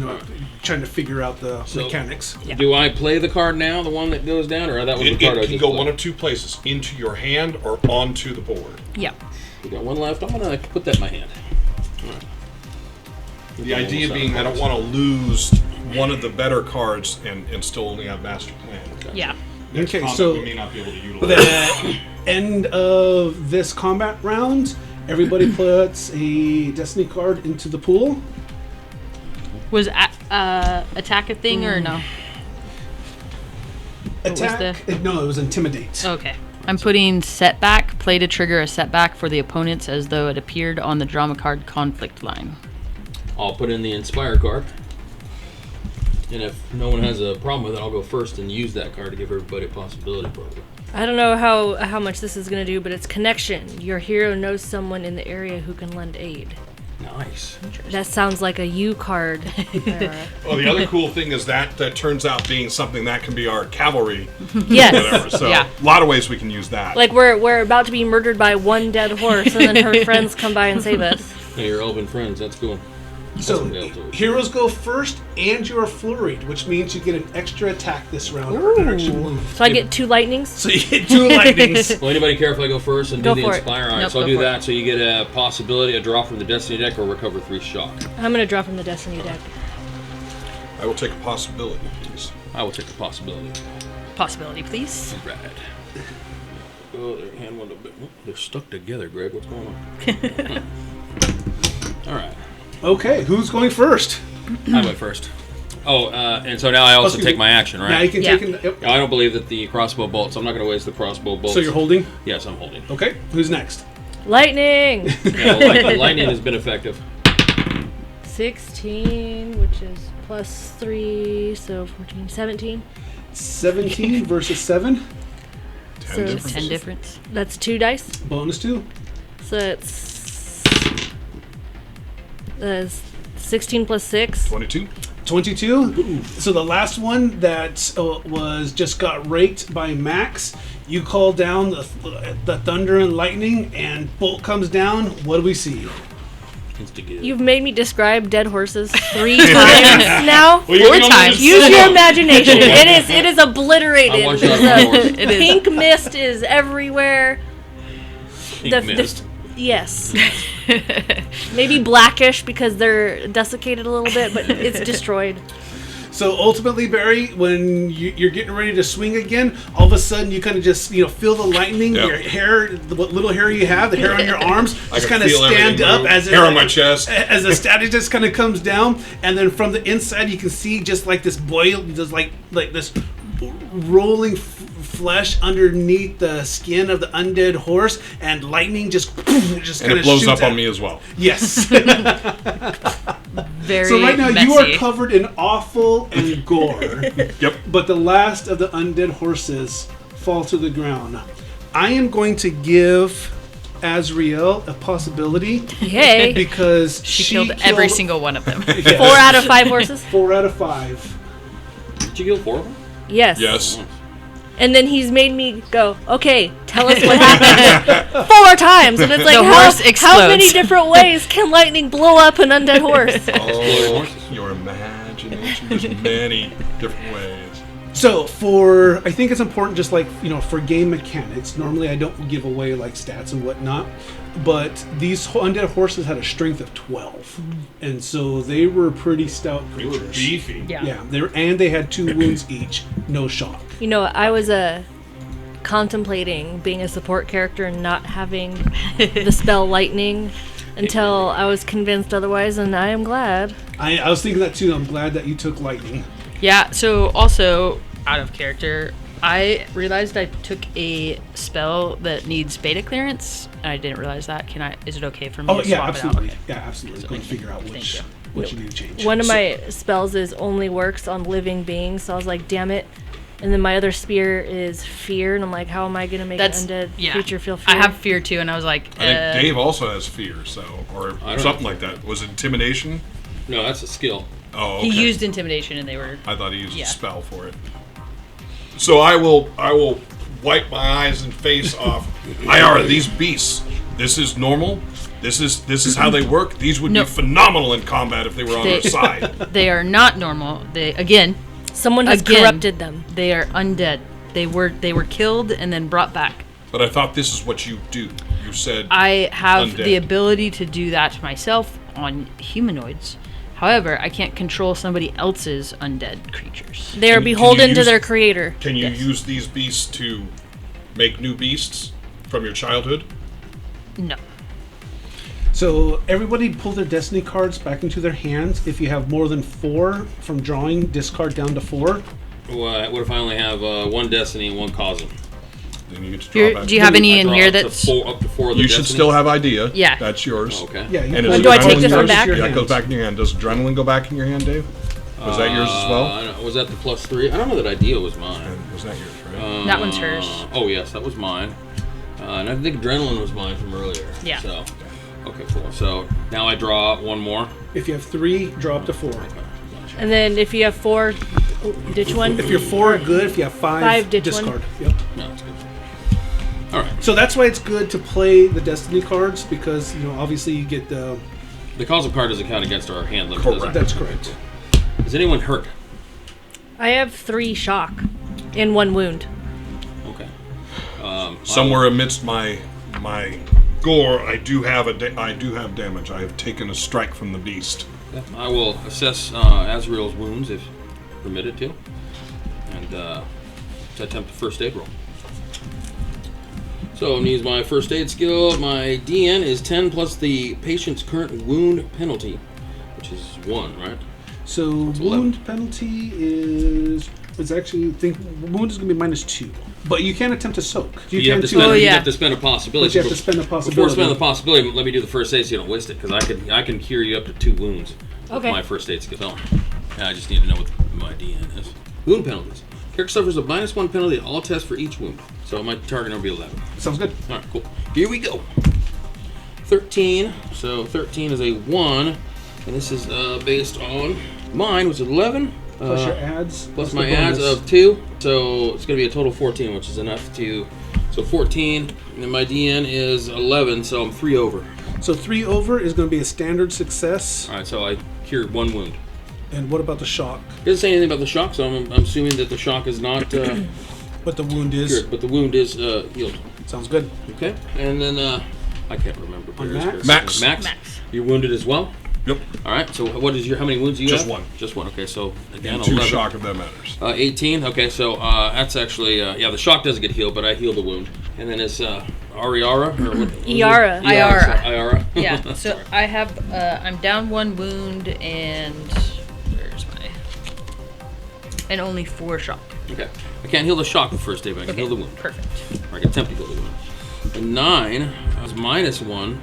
trying to figure out the mechanics. Yeah. Do I play the card now, the one that goes down, or that was It the card I can just go played? one of two places: into your hand or onto the board. Yeah. We got one left. I'm gonna put that in my hand. All right. The idea being, I don't want to lose one of the better cards and still only have master plan. Yeah. Next Okay, combat, so we may not be able to utilize. The end of this combat round, everybody puts a destiny card into the pool. Was attack a thing or no? What was Attack? No, it was intimidate. Okay. I'm putting setback. Play to trigger a setback for the opponents as though it appeared on the drama card conflict line. I'll put in the inspire card, and if no one has a problem with it, I'll go first and use that card to give everybody a possibility. Probably. I don't know how much this is going to do, but it's connection. Your hero knows someone in the area who can lend aid. Nice. That sounds like a U card. Well, the other cool thing is that turns out being something that can be our cavalry, Yes. whatever. So Yeah. a lot of ways we can use that. Like we're about to be murdered by one dead horse, and then her friends come by and save us. Hey, your elven friends, that's cool. So That's what they'll do. heroes go first, and you are flurried, which means you get an extra attack this round or an extra move. So I get 2 lightnings. So you get 2 lightnings. Well, anybody care if I go first and Go do the for it. Inspire? All right, Nope, so I'll go do for that. So you get a possibility, a draw from the Destiny deck, or recover 3 shock. I'm gonna draw from the Destiny deck. I will take a possibility, please. I will take the possibility. Possibility, please. Right. Oh, their hand went a bit. Oh, they're stuck together, Greg. What's going on? All right. Okay, who's going first? I went first. Oh, and so now I also excuse take me. my action, Now you right? can Yeah. take an. Yep. I don't believe that the crossbow bolts. I'm not going to waste the crossbow bolts. So you're holding? Yes, I'm holding. Okay, who's next? Lightning. Yeah, lightning has been effective. 16, which is plus 3, so 14, 17. 17 versus 7. 10 So differences. 10 difference. That's 2 dice. Bonus 2. So it's 16 plus 6. 22. 22. So the last one that was just got raked by Max, you call down the thunder and lightning, and bolt comes down. What do we see? You've made me describe dead horses 3 times now. Well, you're 4 the only times. one Use that your said imagination. it. It is obliterated. I watched that on the horse. It is. Pink mist is everywhere. Pink mist. Yes. Maybe blackish because they're desiccated a little bit, but it's destroyed. So ultimately, Barry, when you're getting ready to swing again, all of a sudden you kind of just feel the lightning. Yep. Your hair, what little hair you have, the hair on your arms, I just can kind of feel stand everything up move. as Hair on my chest. as the static just kind of comes down, and then from the inside you can see just like this boil, just like this rolling flesh underneath the skin of the undead horse, and lightning just And kind it of blows shoots up out. on me as well. Yes. Very So right now messy. you are covered in offal and gore. Yep. But the last of the undead horses fall to the ground. I am going to give Azrael a possibility Yay. because She killed every single one of them. 4 out of 5 horses? 4 out of 5. Did you kill 4 of them? Yes. Yes. And then he's made me go, okay, tell us what happened 4 times. And it's like, The horse how many explodes. different ways can lightning blow up an undead horse? Oh, your imagination. There's many different ways. So I think it's important, just like for game mechanics. Normally I don't give away like stats and whatnot, but these undead horses had a strength of 12, and so they were pretty stout You were creatures. beefy. Yeah. Yeah, they had 2 wounds each, no shock. I was contemplating being a support character and not having the spell lightning until I was convinced otherwise, and I am glad. I was thinking that too. I'm glad that you took lightning. Yeah, so also, out of character, I realized I took a spell that needs beta clearance, and I didn't realize that. Is it okay for me Oh to yeah, swap absolutely. it out? Okay. Yeah, absolutely. Go and figure out Thank which you. what you need to change. One of my spells is only works on living beings, so I was like, damn it. And then my other spear is fear, and I'm like, how am I going to make an undead creature feel fear? I have fear too, and I was like, I think Dave also has fear, or I don't something know. like that. Was it intimidation? No, that's a skill. Oh, okay. He used intimidation, and they were. I thought he used Yeah. a spell for it. So I will wipe my eyes and face off. Iara, these beasts. This is normal. This is how they work. These would No. be phenomenal in combat if they were on They- their side. They are not normal. Someone has Again. corrupted them. They are undead. They were killed and then brought back. But I thought this is what you do. You said I have Undead. the ability to do that myself on humanoids. However, I can't control somebody else's undead creatures. They are Can you beholden to use- their creator. Can you Yes. use these beasts to make new beasts from your childhood? No. So everybody pull their destiny cards back into their hands. If you have more than 4 from drawing, discard down to 4. What if I only have 1 destiny and 1 cosm? Then you get to draw back. Do you have any in Draw here up to that's? up to 4 of the You should destinies? still have idea. Yeah. That's yours. Oh, okay. Yeah. And pull is do I take adrenaline this one yours? back? Your Yeah, it goes hands. back in your hand. Does adrenaline go back in your hand, Dave? Was that yours as well? I don't- was that the +3? I don't know that idea was mine. And was that yours, right? That one's hers. Oh yes, that was mine. And I think adrenaline was mine from earlier. Yeah. So, Okay, 4. So now I draw one more. If you have 3, draw up to 4. And then if you have 4, ditch one. If you're 4, good. If you have 5, ditch discard. one. Yep. No, that's good. All right. So that's why it's good to play the Destiny cards because, obviously you get the... The causal card doesn't count against our hand limit, does it? That's correct. Is anyone hurt? I have 3 shock and 1 wound. Okay. Somewhere amidst my gore, I do have damage. I have taken a strike from the beast. I will assess Azrael's wounds if permitted to, and attempt a first aid roll. So I'm going to use my first aid skill. My DN is 10 plus the patient's current wound penalty, which is 1, right? So That's wound 11. penalty is... It's actually... wound is going to be -2. But you can attempt to soak. You have to spend a possibility. But you have to spend a possibility. Before spending the possibility, let me do the first aid so you don't waste it, because I can cure you up to 2 wounds with Okay. my first aid skill. So, I just need to know what my DN is. Wound penalties. Character suffers a -1 penalty at all tests for each wound. So my target number will be 11. Sounds good. All right, cool. Here we go. 13. So 13 is a 1, and this is based on mine, which is 11. Plus your adds. Plus the my adds bonus. of 2, so it's going to be a total of 14, which is enough to... So 14, and my DN is 11, so I'm 3 over. So 3 over is going to be a standard success. All right, so I cured 1 wound. And what about the shock? It doesn't say anything about the shock, so I'm assuming that the shock is not But the wound is... cured, but the wound is healed. Sounds good. Okay, and then I can't remember. On Max? Max. You're wounded as well? Yep. All right, so what is how many wounds do you Just have? 1. Just 1, okay, so again, And 2 11. shock if that matters. 18, okay, so that's actually, the shock doesn't get healed, but I heal the wound. And then it's Ariara? Or what Iara. Iara. Iara. Yeah, so I have, I'm down 1 wound and, where's my, and only 4 shock. Okay, I can't heal the shock the first day, but I can heal the wound. Perfect. Or I can attempt to heal the wound. A 9 is -1,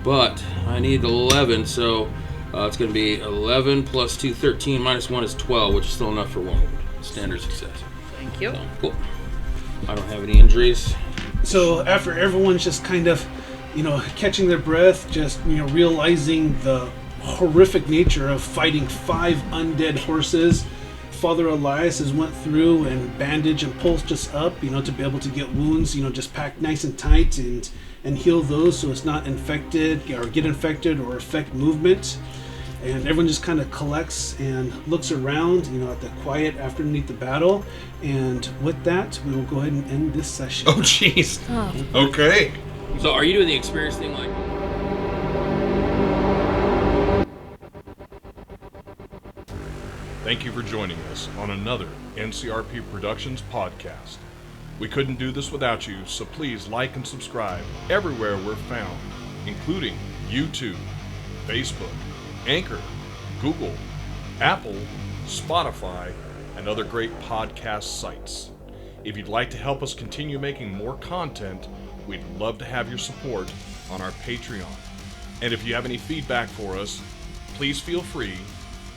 but I need 11, so it's going to be 11 plus 2, 13, -1 is 12, which is still enough for 1 wound. Standard success. Thank you. So, cool. I don't have any injuries. So after everyone's just kind of, catching their breath, just, realizing the horrific nature of fighting 5 undead horses, Father Elias has went through and bandaged and pulsed us up, to be able to get wounds, just packed nice and tight and heal those so it's not infected or get infected or affect movement. And everyone just kind of collects and looks around, at the quiet underneath the battle. And with that, we will go ahead and end this session. Oh, jeez. Okay. So are you doing the experience thing like... Thank you for joining us on another NCRP Productions podcast. We couldn't do this without you, so please like and subscribe everywhere we're found, including YouTube, Facebook, Anchor, Google, Apple, Spotify, and other great podcast sites. If you'd like to help us continue making more content, we'd love to have your support on our Patreon. And if you have any feedback for us, please feel free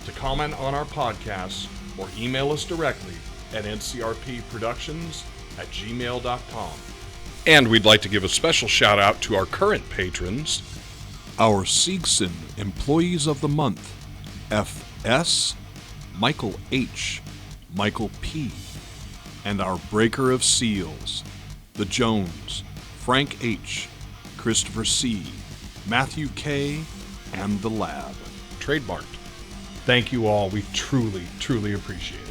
to comment on our podcasts or email us directly at ncrpproductions@gmail.com. And we'd like to give a special shout out to our current patrons, our Siegson Employees of the Month, F.S., Michael H., Michael P., and our Breaker of Seals, the Jones, Frank H., Christopher C., Matthew K., and the Lab. Trademarked. Thank you all. We truly, truly appreciate it.